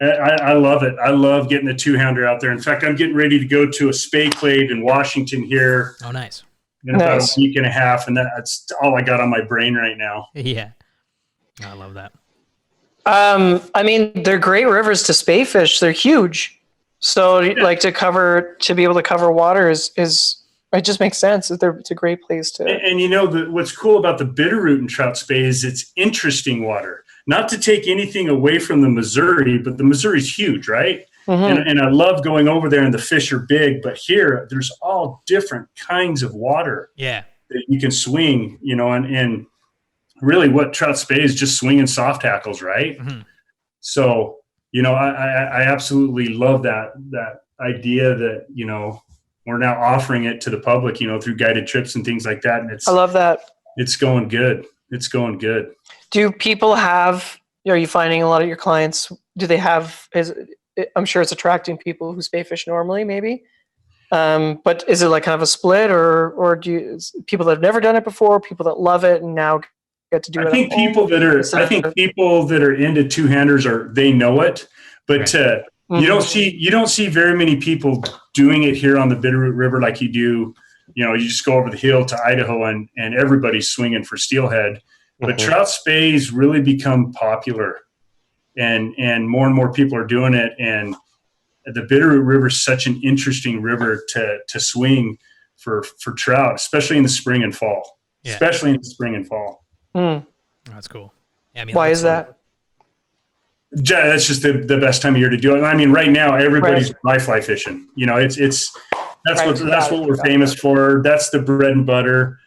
I love it. I love getting the two-hander out there. In fact, I'm getting ready to go to a spey clave in Washington here. Oh, nice. In about a week and a half, and that's all I got on my brain right now. Yeah. I love that. They're great rivers to spey fish. They're huge. So to be able to cover water is it just makes sense. It's a great place to. And what's cool about the Bitterroot and trout spey is it's interesting water. not to take anything away from the Missouri, but the Missouri's huge, right? Mm-hmm. And I love going over there, and the fish are big, but here there's all different kinds of water Yeah. that you can swing, and really what trout spay is just swinging soft tackles, right? Mhm. So, I absolutely love that idea that, we're now offering it to the public, through guided trips and things like that. And I love that. it's going good. It's going good. Do people have, are you finding a lot of your clients, do they have, I'm sure it's attracting people who spay fish normally, maybe. But is it like kind of a split, or people that have never done it before, people that love it and now get to do it? I think people that are into two-handers they know it, but you don't see very many people doing it here on the Bitterroot River like you do. You just go over the hill to Idaho and everybody's swinging for steelhead. But trout spays really become popular, and more and more people are doing it. And the Bitterroot River is such an interesting river to swing for trout, especially in the spring and fall. Yeah. Especially in the spring and fall. Mm. That's cool. Yeah, Why is that? That's just the best time of year to do it. I mean, right now everybody's dry fly fishing. That's what we're famous for. That's the bread and butter.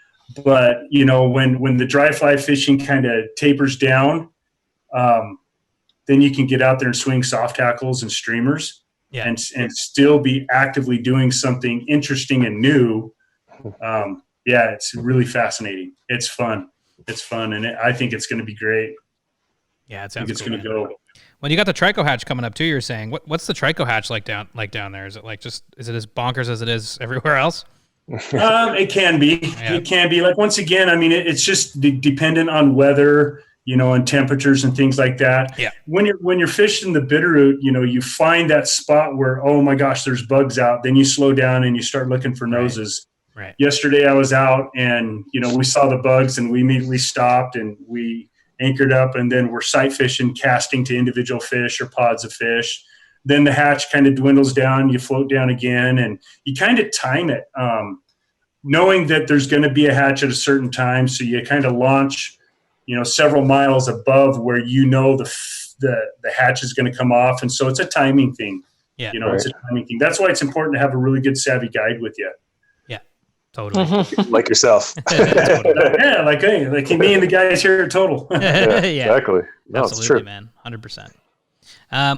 But when the dry fly fishing kind of tapers down, then you can get out there and swing soft tackles and streamers, and still be actively doing something interesting and new. It's really fascinating. It's fun. And I think it's going to be great. Yeah, it sounds. I think it's cool, going to go. Well, you got the trico hatch coming up too. You're saying what's the trico hatch like down there? Is it is it as bonkers as it is everywhere else? It can be. Yeah. It can be. Like, once again, I mean, it's just dependent on weather, and temperatures and things like that. Yeah. When you're fishing the Bitterroot, you find that spot where, oh my gosh, there's bugs out. Then you slow down and you start looking for noses. Right. Yesterday I was out and, we saw the bugs and we immediately stopped and we anchored up, and then we're sight fishing, casting to individual fish or pods of fish. Then the hatch kind of dwindles down, you float down again, and you kind of time it, knowing that there's going to be a hatch at a certain time. So you kind of launch, several miles above where the hatch is going to come off. And so it's a timing thing. Yeah. It's a timing thing. That's why it's important to have a really good savvy guide with you. Yeah, totally. Like yourself. Yeah, like me and the guys here at Total. Yeah, exactly. No, absolutely, it's true, man. 100%.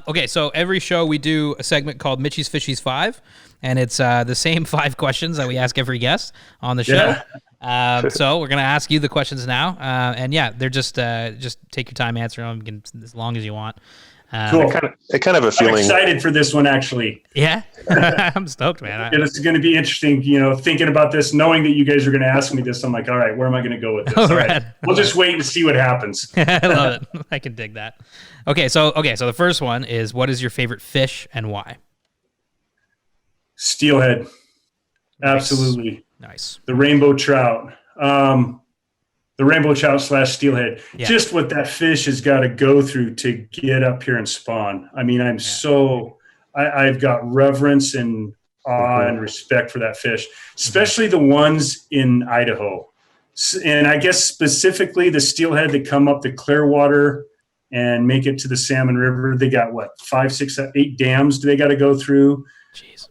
Okay, so every show we do a segment called Mitchie's Fishies 5, and it's the same 5 questions that we ask every guest on the show. Yeah. So we're going to ask you the questions now, and they're just take your time answering them as long as you want. Cool. I kind of a feeling. I'm excited for this one, actually. Yeah, I'm stoked, man. It's going to be interesting, thinking about this, knowing that you guys are going to ask me this. I'm like, all right, where am I going to go with this? All right. We'll just wait and see what happens. I love it. I can dig that. Okay, so the first one is, what is your favorite fish and why? Steelhead. Absolutely. Nice. The rainbow trout. The rainbow trout / steelhead. Yeah. Just what that fish has got to go through to get up here and spawn. I mean, I've got reverence and awe and respect for that fish, especially the ones in Idaho. And I guess specifically the steelhead that come up the Clearwater and make it to the Salmon River. They got 5, 6, 8 dams they got to go through. Jeez.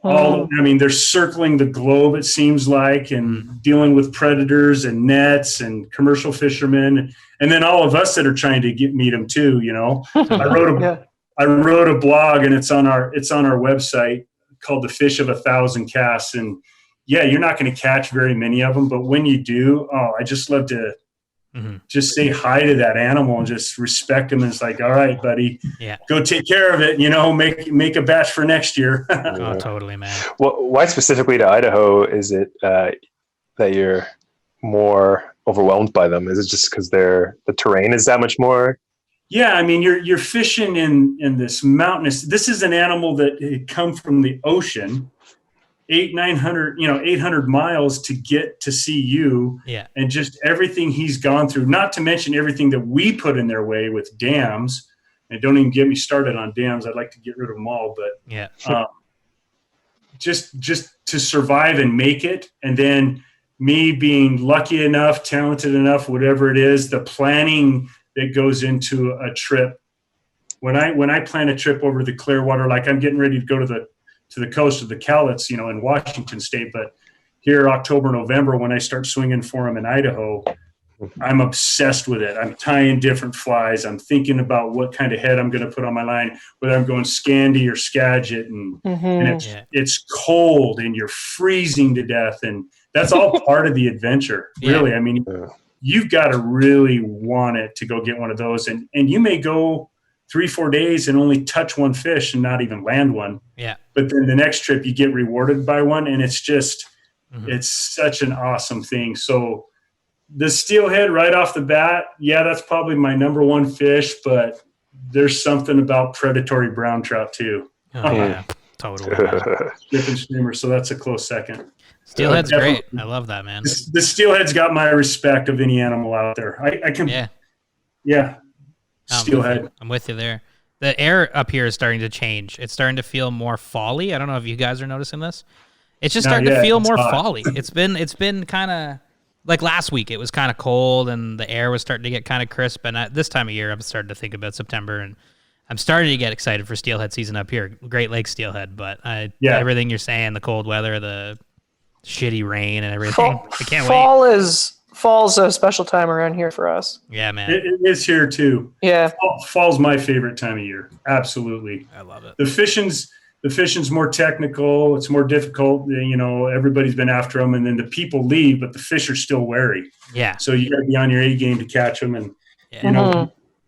They're circling the globe, it seems like, and dealing with predators and nets and commercial fishermen, and then all of us that are trying to meet them too. I wrote a blog, and it's on our website, called The Fish of 1,000 Casts. And you're not going to catch very many of them, but when you do, I just love to just say hi to that animal and just respect him. And it's like, all right, buddy, go take care of it. Make a batch for next year. Oh, totally, man. Well, why specifically to Idaho is it that you're more overwhelmed by them? Is it just because the terrain is that much more? Yeah, I mean, you're fishing in this mountainous. This is an animal that had come from the ocean, 800 miles to get to see you. Yeah. And just everything he's gone through, not to mention everything that we put in their way with dams. And don't even get me started on dams. I'd like to get rid of them all, but just to survive and make it. And then me being lucky enough, talented enough, whatever it is, the planning that goes into a trip. When I plan a trip over the Clearwater, like I'm getting ready to go to the coast of the Cowlitz, in Washington State, but here October, November, when I start swinging for them in Idaho, I'm obsessed with it. I'm tying different flies. I'm thinking about what kind of head I'm going to put on my line, whether I'm going Scandi or Skagit, and it's cold and you're freezing to death, and that's all part of the adventure. Really, I mean, you've got to really want it to go get one of those, and you may go 3-4 days and only touch one fish and not even land one. Yeah. But then the next trip you get rewarded by one, and it's just it's such an awesome thing. So the steelhead right off the bat, that's probably my number one fish, but there's something about predatory brown trout too. Oh, yeah, totally. Strip and streamer, so that's a close second. Steelhead's great. I love that, man. The steelhead's got my respect of any animal out there. I can, steelhead. I'm with you there. The air up here is starting to change. It's starting to feel more fall-y. I don't know if you guys are noticing this. It's just starting to feel more fall-y. It's been kind of like last week. It was kind of cold and the air was starting to get kind of crisp. And this time of year, I'm starting to think about September, and I'm starting to get excited for steelhead season up here. Great Lakes steelhead, but everything you're saying, the cold weather, the shitty rain, and everything. I can't wait. Fall's a special time around here for us. Yeah, man. It is here too. Yeah. Fall's my favorite time of year. Absolutely. I love it. The fishing's more technical. It's more difficult. Everybody's been after them, and then the people leave, but the fish are still wary. Yeah. So you got to be on your A game to catch them. And,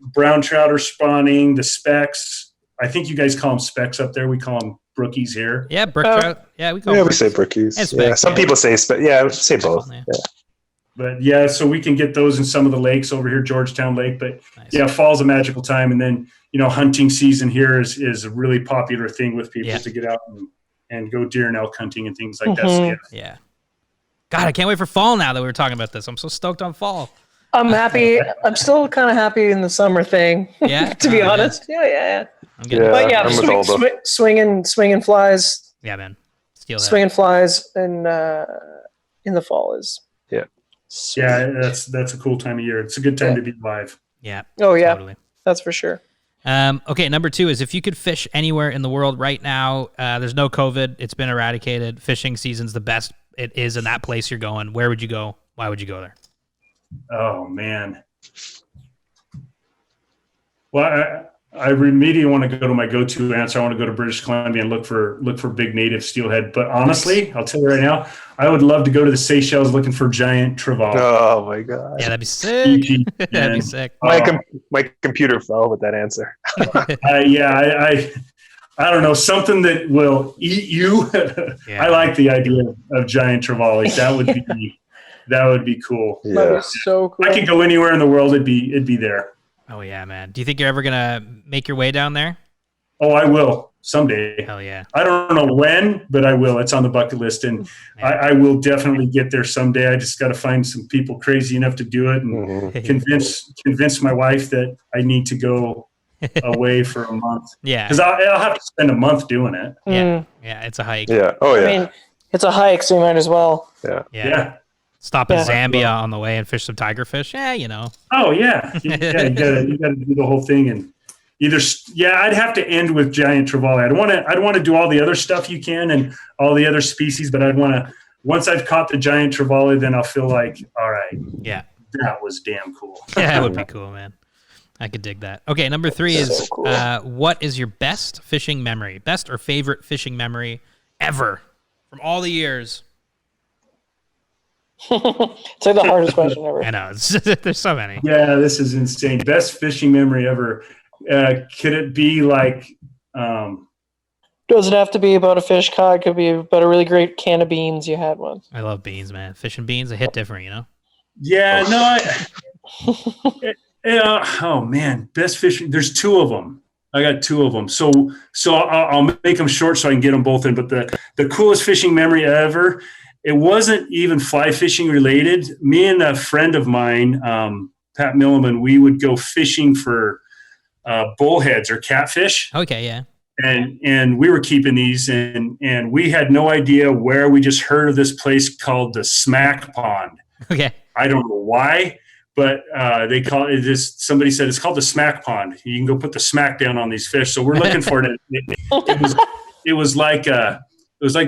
brown trout are spawning, the specks. I think you guys call them specks up there. We call them brookies here. Yeah, brook trout. Yeah, we say brookies. Some people say say both. Yeah. But so we can get those in some of the lakes over here, Georgetown Lake. But fall's a magical time, and then hunting season here is a really popular thing with people to get out and go deer and elk hunting and things like that. So, God, I can't wait for fall now that we were talking about this. I'm so stoked on fall. I'm happy. I'm still kind of happy in the summer thing. Yeah, to be honest. Yeah. But swinging flies. Yeah, man. Swinging flies and in the fall is. Sweet. Yeah, that's a cool time of year. It's a good time to be live. Yeah. Oh yeah, totally. That's for sure. Okay, number 2 is if you could fish anywhere in the world right now, there's no COVID, it's been eradicated, fishing season's the best it is in that place you're going. Where would you go? Why would you go there? Oh man. Well, I immediately want to go to my go-to answer. I want to go to British Columbia and look for big native steelhead. But honestly, I'll tell you right now, I would love to go to the Seychelles looking for giant trevally. Oh my god! Yeah, that'd be sick. That'd be sick. My computer fell with that answer. I don't know, something that will eat you. I like the idea of giant trevally. That would be cool. Yeah. That is so cool. I could go anywhere in the world. It'd be there. Oh yeah, man. Do you think you're ever gonna make your way down there? Oh, I will someday. Hell yeah. I don't know when, but I will. It's on the bucket list, and I will definitely get there someday. I just got to find some people crazy enough to do it, and convince my wife that I need to go away for a month. Yeah, because I'll have to spend a month doing it. Yeah, it's a hike. Yeah. Oh yeah. I mean, it's a hike, so you might as well. Yeah. Stop in Zambia on the way and fish some tiger fish. Oh yeah. You gotta do the whole thing, and I'd have to end with giant trevally. I'd want to do all the other stuff you can and all the other species, but I'd want to, once I've caught the giant trevally, then I'll feel like, all right, that was damn cool. Yeah, it would be cool, man. I could dig that. Okay, number 3 is so cool. What is your best fishing memory? Best or favorite fishing memory ever from all the years? It's like the hardest question ever. I know. There's so many. Yeah, this is insane. Best fishing memory ever. Could it be like... Does it have to be about a fish caught? It could be about a really great can of beans you had once. I love beans, man. Fish and beans, they hit different, Yeah, no. Oh, man. Best fishing. There's 2 of them. I got 2 of them. So I'll make them short so I can get them both in. But the coolest fishing memory ever... It wasn't even fly fishing related. Me and a friend of mine, Pat Milliman, we would go fishing for bullheads or catfish. Okay, yeah. And we were keeping these, and we had no idea where. We just heard of this place called the Smack Pond. Okay. I don't know why, but they call it this. Somebody said it's called the smack pond. You can go put the smack down on these fish. So we're looking for it. It was like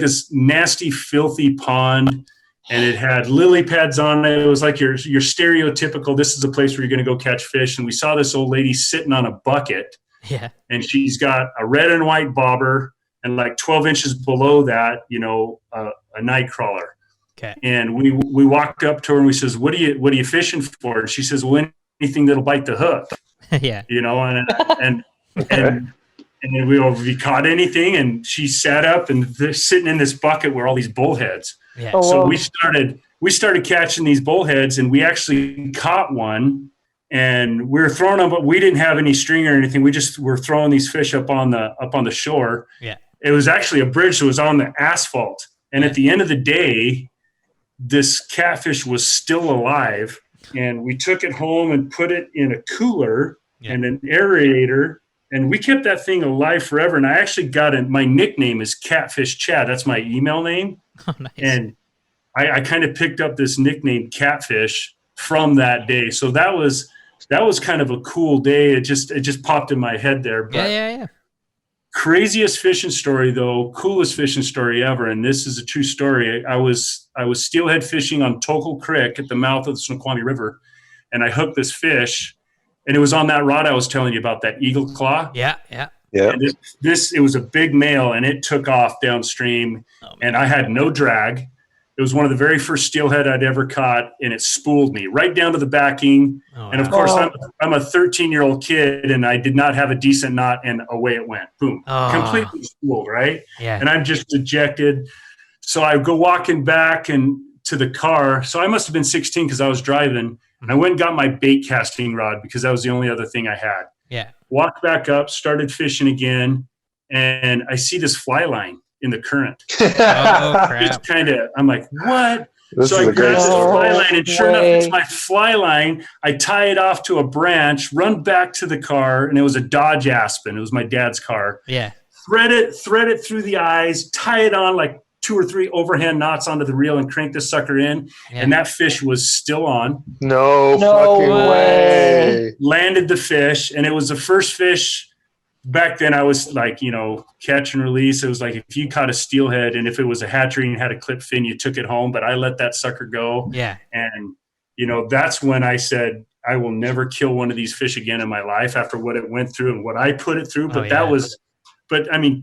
this nasty, filthy pond, and it had lily pads on it. It was like your stereotypical. This is a place where you're going to go catch fish. And we saw this old lady sitting on a bucket. Yeah. And she's got a red and white bobber, and like 12 inches below that, a night crawler. Okay. And we walked up to her and we says, what are you fishing for? And she says, well, anything that'll bite the hook. Yeah. And have you caught anything? And she sat up and they're sitting in this bucket where all these bullheads. Yeah. Oh, So wow. we started catching these bullheads, and we actually caught one. And we were throwing them, but we didn't have any string or anything. We just were throwing these fish up on the shore. Yeah. It was actually a bridge, so it was on the asphalt. And at the end of the day, this catfish was still alive. And we took it home and put it in a cooler and an aerator. And we kept that thing alive forever. And I actually got my nickname is Catfish Chad. That's my email name. Oh, nice. And I kind of picked up this nickname Catfish from that day. So that was kind of a cool day. It just popped in my head there. But Yeah. craziest fishing story though, coolest fishing story ever. And this is a true story. I was steelhead fishing on Tokal Creek at the mouth of the Snoqualmie River. And I hooked this fish, and it was on that rod I was telling you about, that eagle claw. Yeah. And it was a big male, and it took off downstream, and I had no drag. It was one of the very first steelhead I'd ever caught, and it spooled me right down to the backing. Oh, and of course, I'm a 13-year-old kid, and I did not have a decent knot, and away it went. Boom. Completely spooled, right? Yeah. And I'm just dejected. So I go walking back and to the car. So I must have been 16 because I was driving. And I went and got my bait casting rod because that was the only other thing I had. Yeah. Walked back up, started fishing again, and I see this fly line in the current. Oh, crap. It's I'm like, what? This So is I a great grab this story. fly line, and sure enough, it's my fly line. I tie it off to a branch, run back to the car, and it was a Dodge Aspen. It was my dad's car. Yeah. Thread it through the eyes, tie it on like 2 or 3 overhand knots onto the reel, and crank this sucker in. Yeah. And that fish was still on. No fucking way. Landed the fish, and it was the first fish. Back then I was like, catch and release. It was like if you caught a steelhead, and if it was a hatchery and had a clip fin, you took it home, but I let that sucker go. Yeah. And, that's when I said, I will never kill one of these fish again in my life after what it went through and what I put it through. But and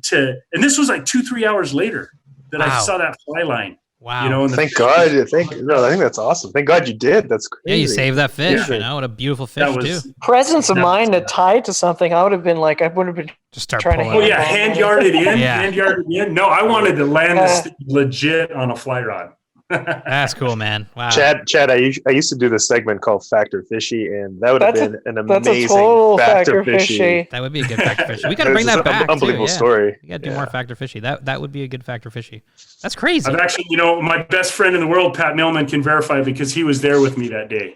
this was like 2-3 hours later that I saw that fly line. Wow. And Thank God. I think that's awesome. Thank God you did. That's crazy. Yeah, you saved that fish. Yeah. What a beautiful fish too. Presence of mind to tie it to something. I would have been like, I would have been Just start trying to pulling. Oh yeah, hand yarded in. Yeah. Hand yarded in. No, I wanted to land this thing legit on a fly rod. That's cool, man. Wow. Chad, I used to do this segment called Factor Fishy, and that would have been an that's a amazing total Factor Factor Fishy. That would be a good Factor Fishy. We got to bring This is that back. an unbelievable too. Yeah. story. You got to do more Factor Fishy. That would be a good Factor Fishy. That's crazy. I've actually, my best friend in the world, Pat Millman, can verify because he was there with me that day.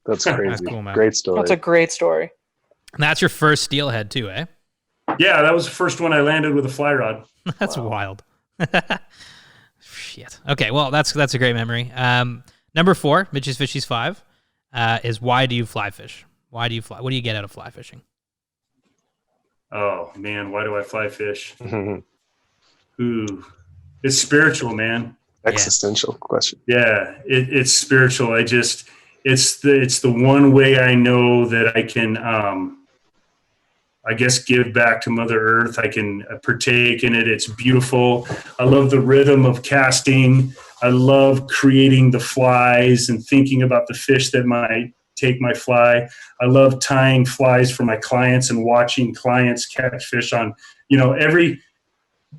That's crazy. That's cool, man. Great story. That's a great story. And that's your first steelhead too, eh? Yeah, that was the first one I landed with a fly rod. That's wild. Shit. Okay, well, that's a great memory. Number 4, Mitch's Fishies 5, is why do you fly fish? Why do you fly? What do you get out of fly fishing? Oh man, why do I fly fish? Ooh, it's spiritual, man. Existential question. Yeah, it's spiritual. It's the one way I know that I can, I guess, give back to Mother Earth. I can partake in it. It's beautiful. I love the rhythm of casting. I love creating the flies and thinking about the fish that might take my fly. I love tying flies for my clients and watching clients catch fish on,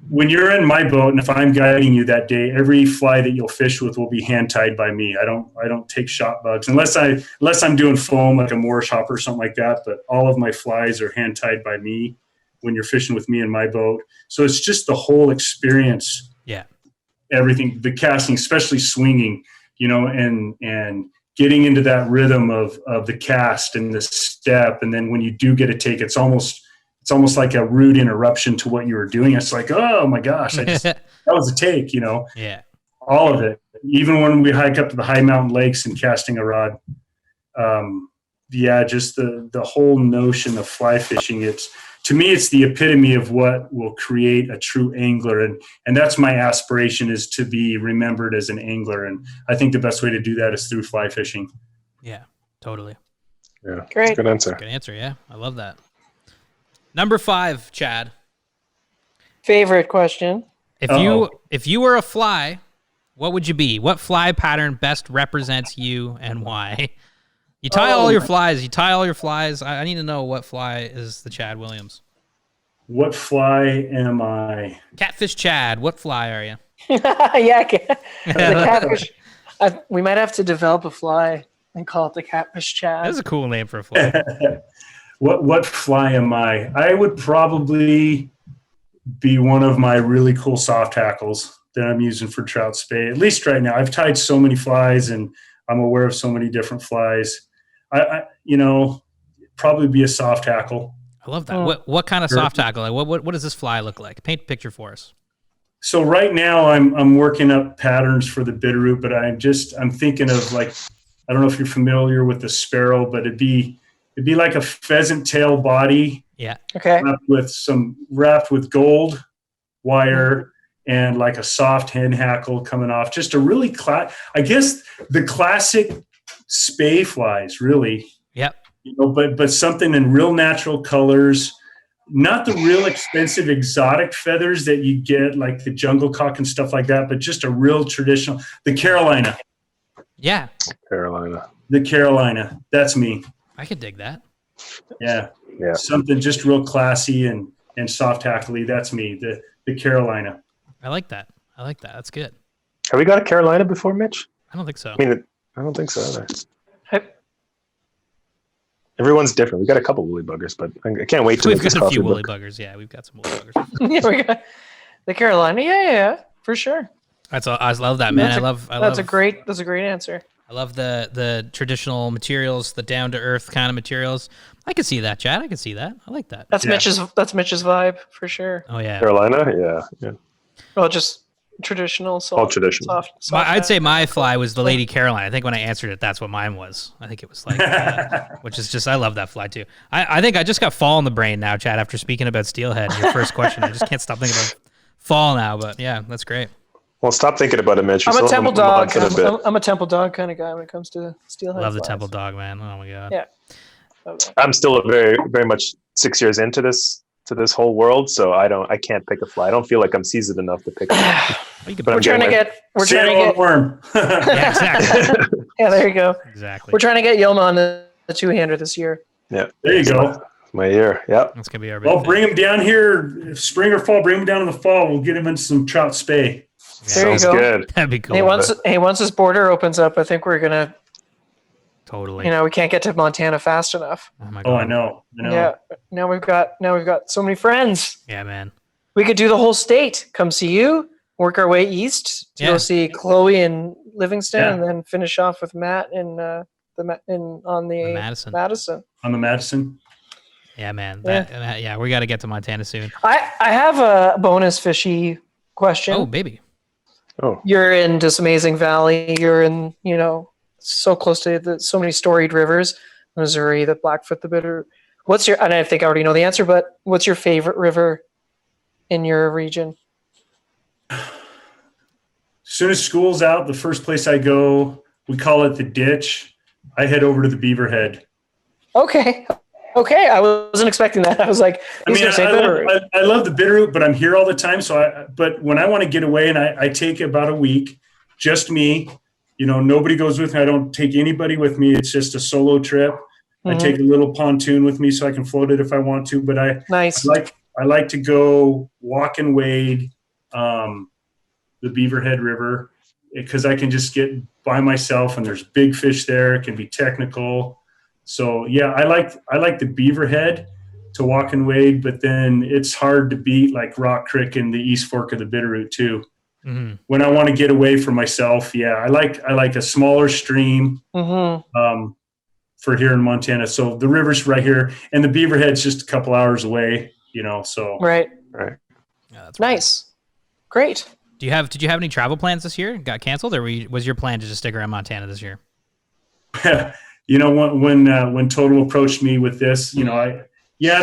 when you're in my boat and if I'm guiding you that day, every fly that you'll fish with will be hand tied by me. I don't take shot bugs unless I'm doing foam like a Moorish hopper or something like that. But all of my flies are hand tied by me when you're fishing with me in my boat. So it's just the whole experience. Yeah. Everything, the casting, especially swinging, and getting into that rhythm of the cast and the step. And then when you do get a take, it's almost like a rude interruption to what you were doing. It's like, oh my gosh, that was a take, Yeah. all of it. Even when we hike up to the high mountain lakes and casting a rod, yeah, just the whole notion of fly fishing. To me, it's the epitome of what will create a true angler. And that's my aspiration, is to be remembered as an angler. And I think the best way to do that is through fly fishing. Yeah, totally. Yeah, Great. good answer. Good answer. Yeah, I love that. Number 5, Chad. Favorite question. If you were a fly, what would you be? What fly pattern best represents you and why? You tie all your flies. I need to know what fly is the Chad Williams. What fly am I? Catfish Chad, what fly are you? Yeah, the catfish. We might have to develop a fly and call it the catfish Chad. That's a cool name for a fly. What fly am I? I would probably be one of my really cool soft tackles that I'm using for trout spay, at least right now. I've tied so many flies and I'm aware of so many different flies. I probably be a soft tackle. I love that. What kind of soft tackle? Like, what does this fly look like? Paint a picture for us. So right now I'm working up patterns for the Bitterroot, but I'm thinking of, like, I don't know if you're familiar with the sparrow, but it'd be like a pheasant tail body. Yeah. Okay. Wrapped with gold wire and like a soft hen hackle coming off. Just a really I guess the classic spay flies, really. Yep. But something in real natural colors, not the real expensive exotic feathers that you get, like the jungle cock and stuff like that, but just a real traditional, the Carolina. Yeah. The Carolina. That's me. I could dig that. Yeah. Yeah. Something just real classy and soft tackly. That's me. The Carolina. I like that. That's good. Have we got a Carolina before, Mitch? I don't think so. I mean, I don't think so either. Everyone's different. We got a couple woolly buggers, but I can't wait to We've make this got a few coffee woolly book. buggers. Yeah, we've got some woolly buggers. Yeah, we got the Carolina. Yeah, for sure. I love that, man. That's a great answer. I love the traditional materials, the down to earth kind of materials. I could see that, Chad. I could see that. I like that. That's Mitch's vibe for sure. Oh yeah. Carolina, yeah. Well, just traditional. All traditional. Soft I'd say my fly was the Lady Caroline. I think when I answered it, that's what mine was. I think it was like, which is just, I love that fly too. I think I just got fall in the brain now, Chad, after speaking about steelhead in your first question. I just can't stop thinking about fall now, but yeah, that's great. Well, stop thinking about it, Mitch. I'm a temple dog. I'm I'm a temple dog kind of guy when it comes to steelhead. Love the flies. temple dog, man. Oh my God. Yeah. I'm still very, very much 6 years into this whole world, so I can't pick a fly. I don't feel like I'm seasoned enough to pick a fly. We're trying to get worm. Yeah, exactly. Yeah, there you go. Exactly. We're trying to get Yoma on the two-hander this year. Yeah. There you go. My year. Yeah. That's gonna be our big Well, thing. bring him down here, spring or fall. Bring him down in the fall. We'll get him into some trout spay. There you Sounds go. good. That'd be cool. Once this border opens up, I think we're gonna. Totally. We can't get to Montana fast enough. Oh my God. Oh, I know. Yeah. Now we've got so many friends. Yeah, man. We could do the whole state. Come see you. Work our way east to go see Chloe in Livingston, and then finish off with Matt on the Madison. On the Madison. Yeah, man. Yeah, we got to get to Montana soon. I have a bonus fishy question. Oh, baby. Oh. You're in this amazing valley. You're in, so close to so many storied rivers, Missouri, the Blackfoot, the Bitter. And I think I already know the answer, but what's your favorite river in your region? As soon as school's out, the first place I go, we call it the ditch. I head over to the Beaverhead. Okay. I wasn't expecting that. I was like, I love the Bitterroot, but I'm here all the time. But when I want to get away, and I take about a week, just me, nobody goes with me. I don't take anybody with me. It's just a solo trip. Mm-hmm. I take a little pontoon with me so I can float it if I want to, but I like to go walk and wade the Beaverhead River because I can just get by myself and there's big fish there. It can be technical. So yeah, I like the Beaverhead to walk and wade, but then it's hard to beat like Rock Creek and the East Fork of the Bitterroot too. Mm-hmm. When I want to get away from myself, I like a smaller stream for here in Montana. So the river's right here, and the Beaverhead's just a couple hours away. So right. Yeah, that's nice, great. Did you have any travel plans this year? Got canceled, or was your plan to just stick around Montana this year? you know, when Total approached me with this, you know,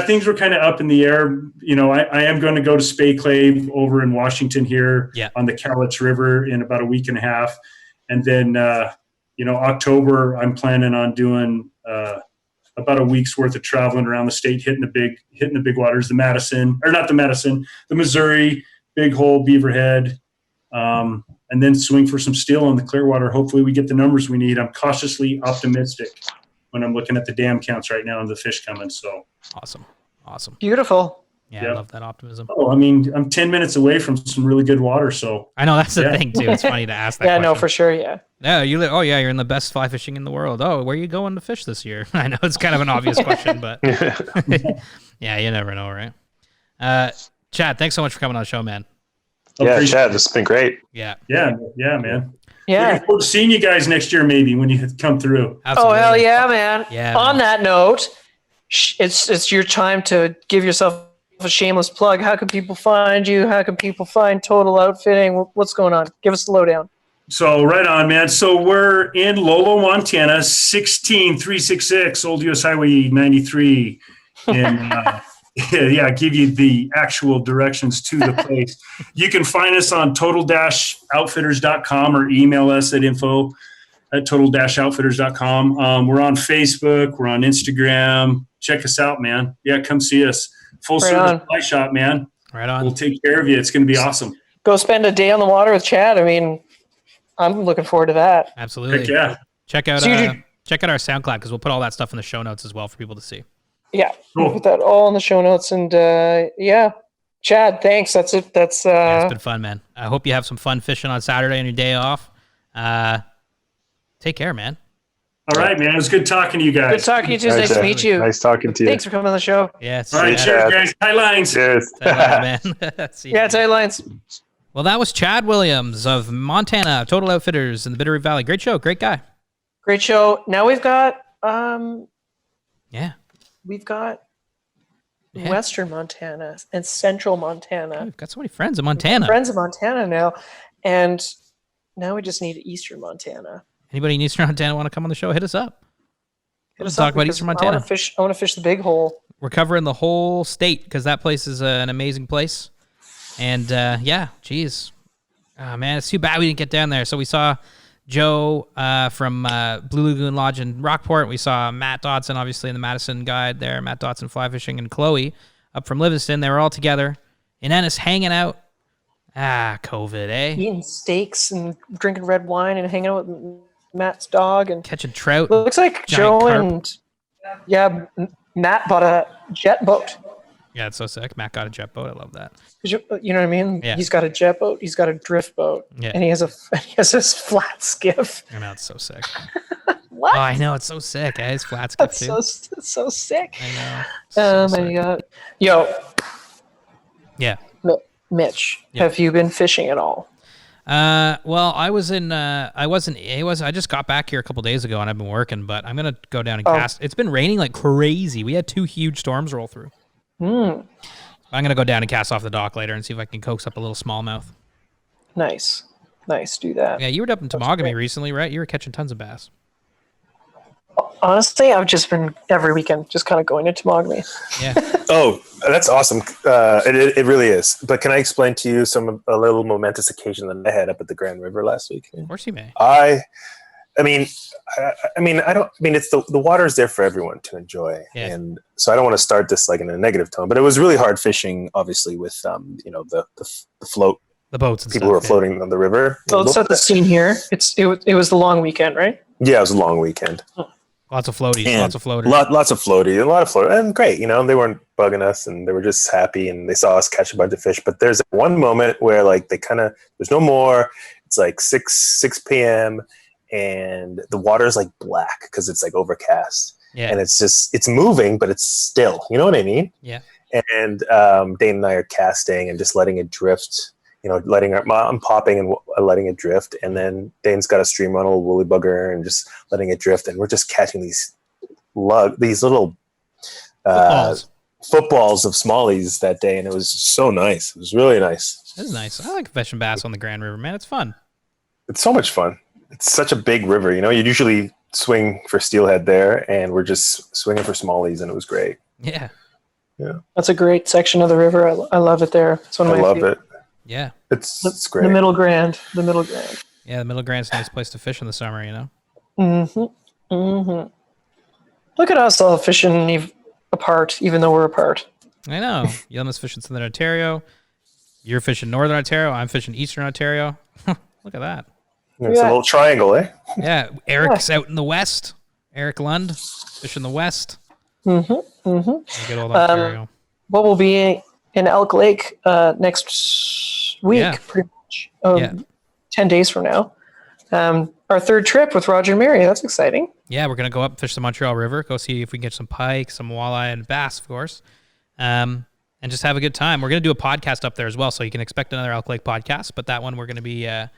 things were kind of up in the air. You know, I am going to go to Spay Clave over in Washington here on the Cowlitz River in about a week and a half. And then, you know, October, I'm planning on doing about a week's worth of traveling around the state, hitting the big waters, the Missouri, Big Hole, Beaverhead, and then swing for some steel on the Clearwater. Hopefully we get the numbers we need. I'm cautiously optimistic when I'm looking at the dam counts right now and the fish coming. So awesome. Beautiful. Yeah, I love that optimism. Oh, I mean, I'm 10 minutes away from some really good water, so. I know, that's the thing, too. It's funny to ask that question. No, for sure, yeah. Yeah, you're in the best fly fishing in the world. Oh, where are you going to fish this year? I know it's kind of an obvious question, but yeah, you never know, right? Chad, thanks so much for coming on the show, man. Yeah, Chad, this has been great. Yeah, man. Yeah. Looking forward to seeing you guys next year, maybe, when you come through. Absolutely. Oh, hell yeah, man. Yeah. On that note, it's your time to give yourself a shameless plug. How can people find you? How can people find Total Outfitting? What's going on? Give us the lowdown. So right on, man. So we're in Lolo, Montana, 16366 Old US Highway 93. And give you the actual directions to the place. You can find us on total-outfitters.com or email us at info@total-outfitters.com. We're on Facebook. We're on Instagram. Check us out, man. Yeah, come see us. Full service fly shop, man. Right on. We'll take care of you. It's going to be awesome. Go spend a day on the water with Chad. I mean, I'm looking forward to that. Absolutely. Heck yeah. Check out our SoundCloud, because we'll put all that stuff in the show notes as well for people to see. Yeah, Cool. we'll put that all in the show notes. And Chad, thanks. That's it. It's been fun, man. I hope you have some fun fishing on Saturday on your day off. Take care, man. All right, man. It was good talking to you guys. Good talking to you too. Nice to meet you. Nice talking to you. Thanks for coming on the show. Yeah. All right, cheers, guys. Tight lines. Cheers. Man. See you. Yeah, tight lines. Well, that was Chad Williams of Montana, Total Outfitters in the Bitterroot Valley. Great show. Great guy. Great show. Now we've got Western Montana and Central Montana. Oh, we've got so many friends in Montana. Friends of Montana now. And now we just need Eastern Montana. Anybody in Eastern Montana want to come on the show? Hit us up. Let's talk about Eastern Montana. I want to fish the Big Hole. We're covering the whole state because that place is an amazing place. And geez. Oh, man, it's too bad we didn't get down there. So we saw Joe from Blue Lagoon Lodge in Rockport. We saw Matt Dotson, obviously, in the Madison Guide there. Matt Dotson Fly Fishing, and Chloe up from Livingston. They were all together in Ennis hanging out. COVID, eh? Eating steaks and drinking red wine and hanging out with Matt's dog and catching trout. Looks like Joe carp. Matt bought a jet boat. Yeah, it's so sick. Matt got a jet boat. I love that. You know what I mean? Yeah. He's got a jet boat. He's got a drift boat. Yeah. And he has this flat skiff. I know, it's so sick. What? Oh, I know, it's so sick. Eh? His flat skiff too. That's so sick. I know. Oh So my sick. god. Yo. Yeah. Mitch, Yeah. have you been fishing at all? Well, I just got back here a couple days ago and I've been working, but I'm going to go down and cast. It's been raining like crazy. We had 2 huge storms roll through. I'm going to go down and cast off the dock later and see if I can coax up a little smallmouth. Nice. Do that. Yeah, you were up in Temagami recently, right? You were catching tons of bass. Honestly, I've just been every weekend just kind of going to Temagami. Yeah. Oh, that's awesome. It really is. But can I explain to you a little momentous occasion that I had up at the Grand River last week? Of course you may. It's the water is there for everyone to enjoy. Yeah. And so I don't want to start this like in a negative tone, but it was really hard fishing, obviously, with the float. The boats and people stuff, who are floating on the river. So let's set the scene here. It was the long weekend, right? Yeah, it was a long weekend. Lots of floaties, And lots of floaters. Lots of floaties, and great. They weren't bugging us, and they were just happy, and they saw us catch a bunch of fish. But there's one moment where like there's no more. It's like 6 p.m. and the water is like black because it's like overcast. Yeah. And it's moving, but it's still. You know what I mean? Yeah. And Dane and I are casting and just letting it drift. I'm popping and letting it drift, and then Dane's got a streamer on a little woolly bugger and just letting it drift, and we're just catching these little footballs of smallies that day, and it was so nice. It was really nice. This is nice. I like fishing bass on the Grand River, man. It's fun. It's so much fun. It's such a big river. You usually swing for steelhead there, and we're just swinging for smallies, and it was great. Yeah. That's a great section of the river. I love it there. It's one of I my love favorite. it. Yeah. It's great. The Middle Grand. The Middle Grand. Yeah, the Middle Grand's a nice place to fish in the summer, you know? Mm-hmm. Mm-hmm. Look at us all fishing apart, even though we're apart. I know. Yelma's fishing Southern Ontario. You're fishing Northern Ontario. I'm fishing Eastern Ontario. Look at that. It's a little triangle, eh? Yeah. Eric's out in the West. Eric Lund fishing the West. Mm-hmm. Mm-hmm. Good old Ontario. What will be in Elk Lake next week, pretty much. 10 days from now. Our third trip with Roger and Mary. That's exciting. Yeah, we're going to go up and fish the Montreal River, go see if we can get some pike, some walleye, and bass, of course, and just have a good time. We're going to do a podcast up there as well, so you can expect another Elk Lake podcast, but that one we're going to be, we're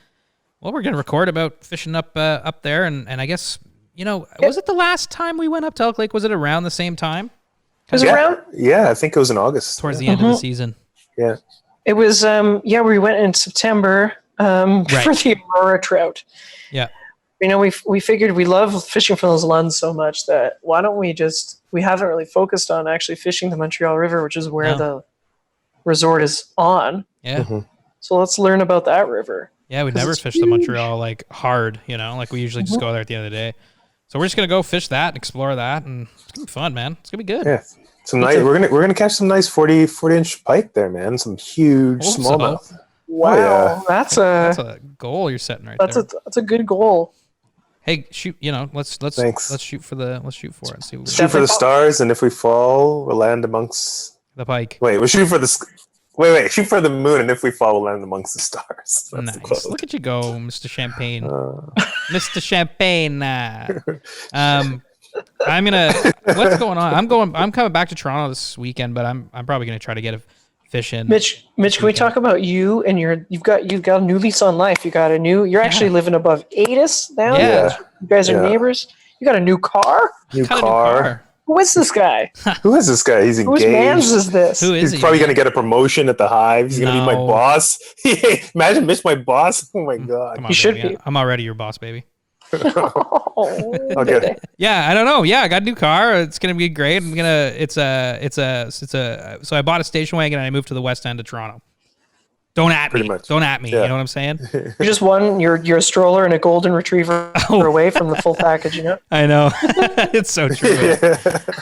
going to record about fishing up there, and I guess, was it the last time we went up to Elk Lake? Was it around the same time? Was it around? Yeah, I think it was in August. Towards the end of the season. Yeah. It was, we went in September for the Aurora trout. Yeah. We figured we love fishing for those lunds so much that why don't we haven't really focused on actually fishing the Montreal River, which is where the resort is on. Yeah. Mm-hmm. So let's learn about that river. Yeah, we never fished the Montreal like hard, like we usually just go there at the end of the day. So we're just gonna go fish that and explore that, and it's gonna be fun, man. It's gonna be good. Yeah. We're gonna catch some nice 40-inch pike there, man. Some huge smallmouth. Wow, yeah. That's a goal you're setting right there. That's a good goal. Hey, shoot! Let's shoot for it. And see what we Shoot for the stars, and if we fall, we'll land amongst the pike. Wait, we'll shoot for the shoot for the moon, and if we fall, we'll land amongst the stars. That's nice. Look at you go, Mr. Champagne. Mr. Champagne. I'm gonna. What's going on? I'm coming back to Toronto this weekend, but I'm probably gonna try to get a fish in. Mitch, can we talk about you and you've got a new lease on life. You're actually living above Adis now. Yeah. You guys are neighbors. You got a new car. New car. Who is this guy? Who is this guy? He's engaged. Whose man's is this? Who is He's probably going to get a promotion at the Hive. He's going to be my boss. Imagine Mitch, my boss. Oh my God. Come on, he should be. I'm already your boss, baby. Okay. Yeah, I don't know. Yeah, I got a new car. It's gonna be great. So I bought a station wagon and I moved to the west end of Toronto. Don't at me. Don't at me. Yeah. You know what I'm saying? You just won. You're a stroller and a golden retriever away from the full package. I know. It's so true.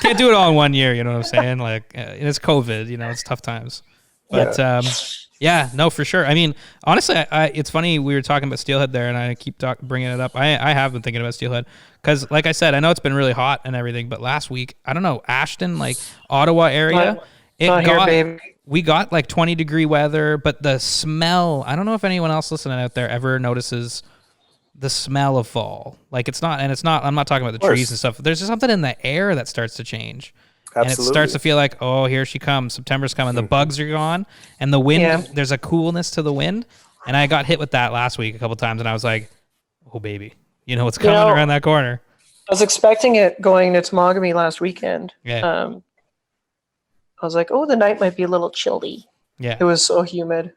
Can't do it all in 1 year. You know what I'm saying? Like, and it's COVID. It's tough times. But yeah, no, for sure. I mean, honestly, it's funny we were talking about steelhead there, and I keep bringing it up. I have been thinking about steelhead because, like I said, I know it's been really hot and everything, but last week, I don't know, Ashton, like Ottawa area, we got like 20-degree weather, but the smell, I don't know if anyone else listening out there ever notices the smell of fall. Like I'm not talking about the trees and stuff. There's just something in the air that starts to change. Absolutely. And it starts to feel like, oh, here she comes. September's coming. The bugs are gone. And the wind, there's a coolness to the wind. And I got hit with that last week a couple times. And I was like, oh, baby. You know what's coming around that corner. I was expecting it going to Temagami last weekend. Yeah. I was like, oh, the night might be a little chilly. Yeah. It was so humid.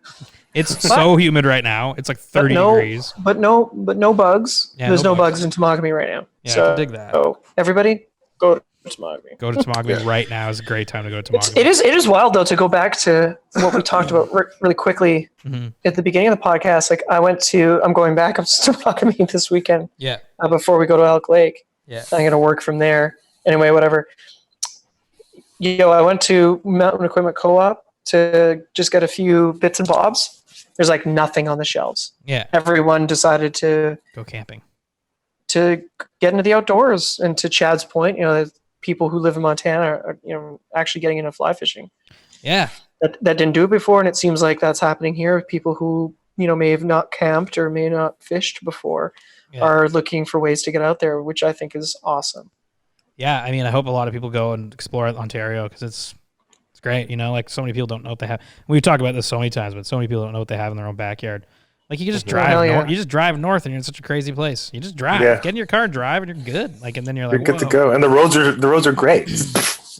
It's so humid right now. It's like 30 degrees. But no bugs. Yeah, There's no bugs in Temagami right now. Yeah, I can dig that. So everybody, go to Temagami. Go to Temagami right now is a great time to go to Temagami. It is wild though to go back to what we talked about really quickly at the beginning of the podcast. Like I'm going back up to Temagami this weekend. Yeah. Before we go to Elk Lake. Yeah. I'm gonna work from there. Anyway, whatever. I went to Mountain Equipment Co-op to just get a few bits and bobs. There's like nothing on the shelves. Yeah. Everyone decided to go camping, to get into the outdoors, and to Chad's point, people who live in Montana are, actually getting into fly fishing. Yeah. That didn't do it before. And it seems like that's happening here. People who, may have not camped or may not fished before are looking for ways to get out there, which I think is awesome. Yeah. I mean, I hope a lot of people go and explore Ontario because it's great. Like so many people don't know what they have. We've talked about this so many times, but so many people don't know what they have in their own backyard. Like you can just drive north. You just drive north and you're in such a crazy place. You just drive. Get in your car, drive, and you're good. Like, and then you're like, you're good to go. And the roads are great.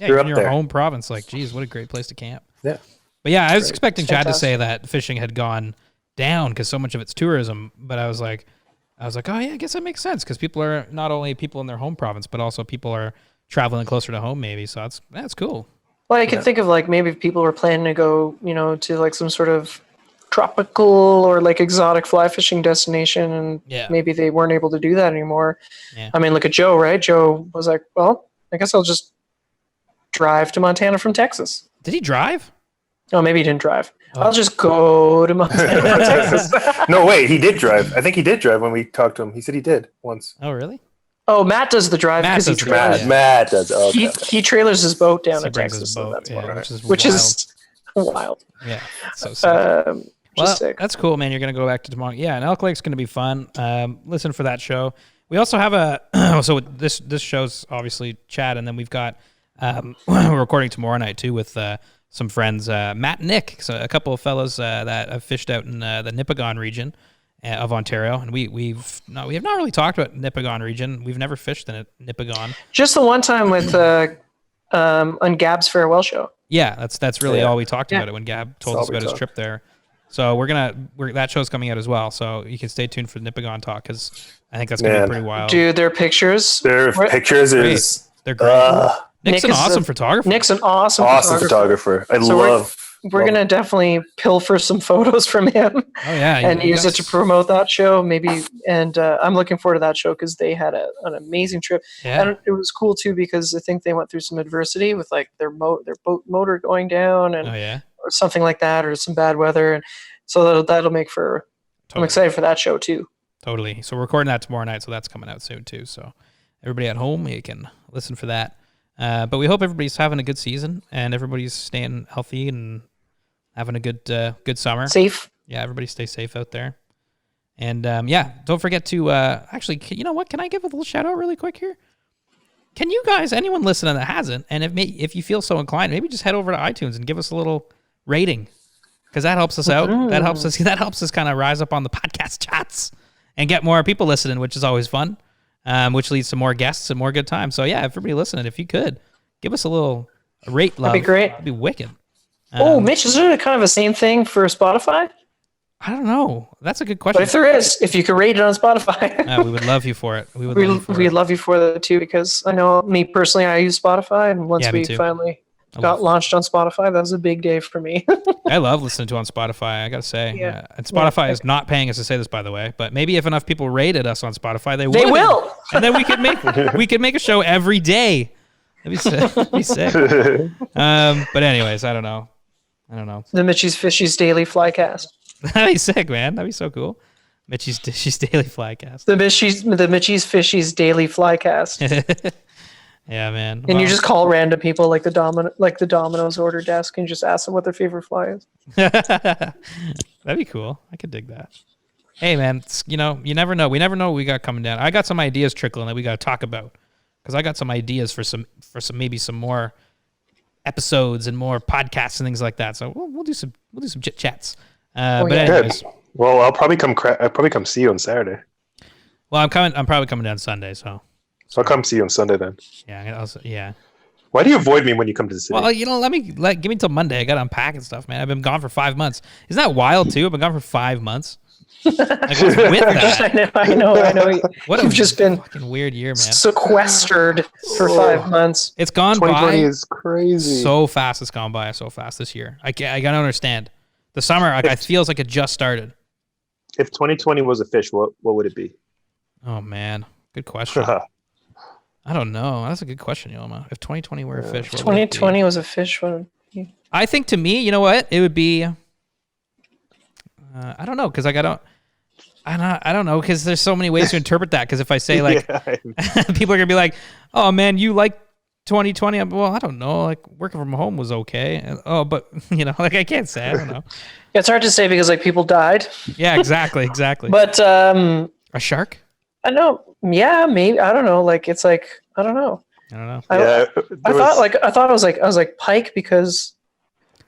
You're in your home province. Like, geez, what a great place to camp. Yeah. But yeah, I was expecting Chad to say that fishing had gone down because so much of it's tourism. But I was like, I was like, oh yeah, I guess that makes sense because people are not only people in their home province, but also people are traveling closer to home maybe. So that's cool. Well, I can think of like maybe if people were planning to go, to like some sort of tropical or like exotic fly fishing destination, and maybe they weren't able to do that anymore. Yeah. I mean, look at Joe, right? Joe was like, well, I guess I'll just drive to Montana from Texas. Did he drive? Oh, maybe he didn't drive. I'll just go to Montana from Texas. No, wait, he did drive. I think he did drive when we talked to him. He said he did once. Oh, really? Oh, Matt does the drive because he trailers. Matt does. Oh, okay. He trailers his boat down He in brings Texas, his boat, so that's why. which is wild. Yeah, so sick. Well, sick. That's cool, man. You're going to go back to tomorrow. Yeah, and Elk Lake's going to be fun. Listen for that show. We also have a so this show's obviously Chad, and then we've got we're recording tomorrow night too with some friends, Matt and Nick, so a couple of fellows that have fished out in the Nipigon region of Ontario, and we have not really talked about Nipigon region. We've never fished in Nipigon. Just the one time with on Gab's farewell show. Yeah, that's really all we talked about it when Gab told us about his trip there. So that show's coming out as well. So you can stay tuned for the Nipigon talk because I think that's gonna be pretty wild. Dude, their pictures. They're great. Nick's an awesome photographer. Nick's an awesome photographer. We're gonna definitely pilfer some photos from him. Oh yeah, and use it to promote that show, maybe. And I'm looking forward to that show because they had an amazing trip. Yeah. And it was cool too because I think they went through some adversity with like their boat motor going down and or something like that, or some bad weather, and so that'll make for. Totally. I'm excited for that show too. Totally. So we're recording that tomorrow night, so that's coming out soon too. So everybody at home, you can listen for that. But we hope everybody's having a good season and everybody's staying healthy and having a good summer. Safe. Yeah, everybody stay safe out there. And don't forget to actually, you know what? Can I give a little shout out really quick here? Can you guys, anyone listening that hasn't, and if you feel so inclined, maybe just head over to iTunes and give us a little rating because that helps us out. That helps us kind of rise up on the podcast chats and get more people listening, which is always fun. Which leads to more guests and more good time. So yeah, everybody listening, if you could give us a little rate love, that'd be great. That'd be wicked. Mitch, is there kind of a same thing for Spotify? I don't know. That's a good question. But if there is, if you could rate it on Spotify, we would love you for it. We'd love you for that too, because I know me personally, I use Spotify, and once we finally got launched on Spotify, that was a big day for me. I love listening to on Spotify. I gotta say, and Spotify is not paying us to say this, by the way. But maybe if enough people rated us on Spotify, they will, and then we could make a show every day. That'd be sick. But anyways, I don't know. The Mitchie's Fishies Daily Flycast. That'd be sick, man. That'd be so cool. Mitchie's Daily Flycast. The Mitchie's Fishies Daily Flycast. Yeah, man. And you just call random people like the Domino's order desk and just ask them what their favorite fly is. That'd be cool. I could dig that. Hey, man, you never know. We never know what we got coming down. I got some ideas trickling that we got to talk about because I got some ideas for some maybe some more episodes and more podcasts and things like that. So we'll do some chit chats. Anyways, well, I'll probably come see you on Saturday. Well, I'm probably coming down Sunday, so I'll come see you on Sunday then. Yeah. Why do you avoid me when you come to the city? Well, give me till Monday. I got to unpack and stuff, man. I've been gone for 5 months. Isn't that wild too? I've been gone for 5 months. Like, what's with that? I know. What You've just been fucking weird year, man. Sequestered for 5 months. It's gone 2020 by is crazy. so fast. It's gone by so fast this year. I gotta understand. The summer, I feels like it just started. If 2020 was a fish, what would it be? Oh man, good question. I don't know. That's a good question, Yoma. If 2020 were a fish, what 2020 was a fish. I think to me, you know what? It would be. I don't know because I don't know because there's so many ways to interpret that. Because if I say like, people are gonna be like, "Oh man, you like 2020?" Well, I don't know. Like working from home was okay. But like I can't say. I don't know. It's hard to say because like people died. Yeah, exactly. But a shark. I know. Yeah, maybe. I don't know. Like it's like I don't know. I thought it was like pike because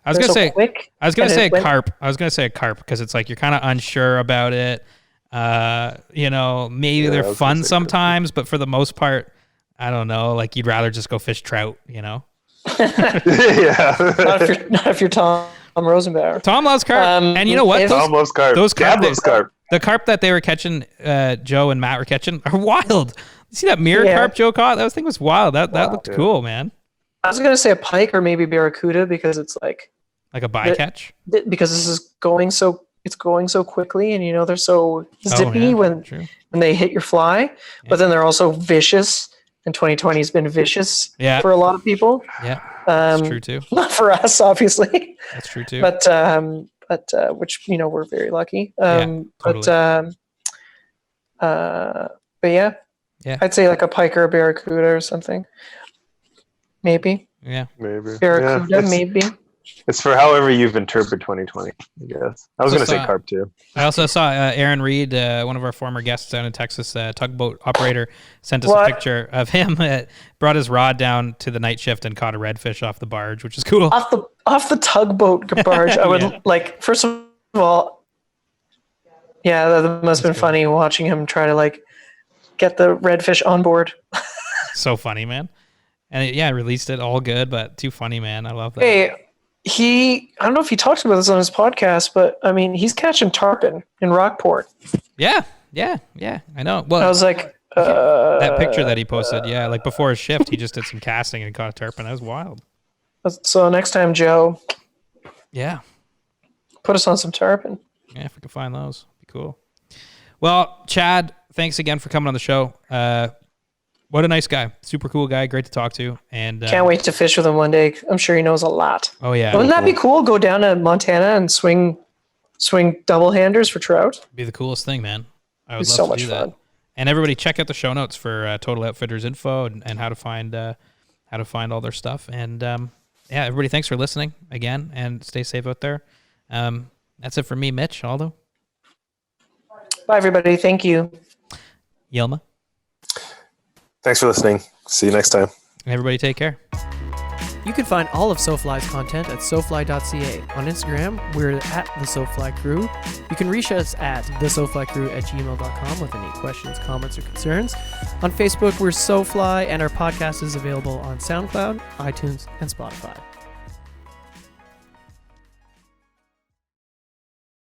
I was gonna say a carp. I was gonna say a carp because it's like you're kind of unsure about it. Maybe they're fun sometimes, but for the most part, I don't know. Like you'd rather just go fish trout. Yeah. Not if you're Tom Rosenbauer. Tom loves carp, and you know what? Tom loves carp. Those carp. Loves carp. The carp that they were catching, Joe and Matt were catching, are wild. You see that mirror carp Joe caught? That thing was wild. That looked cool, man. I was gonna say a pike or maybe barracuda because it's like a bycatch. Because this is going so quickly, and they're so zippy when they hit your fly. Yeah. But then they're also vicious, and 2020 has been vicious for a lot of people. Yeah, that's true too. Not for us, obviously. That's true too. But which we're very lucky. Totally. But yeah, I'd say like a pike or a barracuda or something. Maybe. Maybe. Barracuda, maybe. It's for however you've interpreted 2020, I guess. I was going to say carp too. I also saw Aaron Reed, one of our former guests down in Texas, tugboat operator, sent us a picture of him. Brought his rod down to the night shift and caught a redfish off the barge, which is cool. Off the tugboat barge. I would first of all, that must have been funny watching him try to get the redfish on board. So funny, man. And released it all good, but too funny, man. I love that. Hey, I don't know if he talks about this on his podcast, but I mean, he's catching tarpon in Rockport. Yeah, I know. Well, I was like, that picture that he posted, before his shift, he just did some casting and caught a tarpon. That was wild. So next time, Joe. Yeah. Put us on some tarpon. Yeah, if we can find those, it'd be cool. Well, Chad, thanks again for coming on the show. What a nice guy. Super cool guy. Great to talk to. And can't wait to fish with him one day. I'm sure he knows a lot. Oh, yeah. Wouldn't that be cool? Go down to Montana and swing double handers for trout. It'd be the coolest thing, man. I would love so to much do fun. That. And everybody check out the show notes for Total Outfitters info and how to find all their stuff. And everybody, thanks for listening again, and stay safe out there. That's it for me, Mitch. Aldo. Bye, everybody. Thank you. Yelma. Thanks for listening. See you next time. And everybody take care. You can find all of SoFly's content at SoFly.ca. On Instagram, we're at the SoFly Crew. You can reach us at thesoflycrew@gmail.com with any questions, comments, or concerns. On Facebook, we're SoFly, and our podcast is available on SoundCloud, iTunes, and Spotify.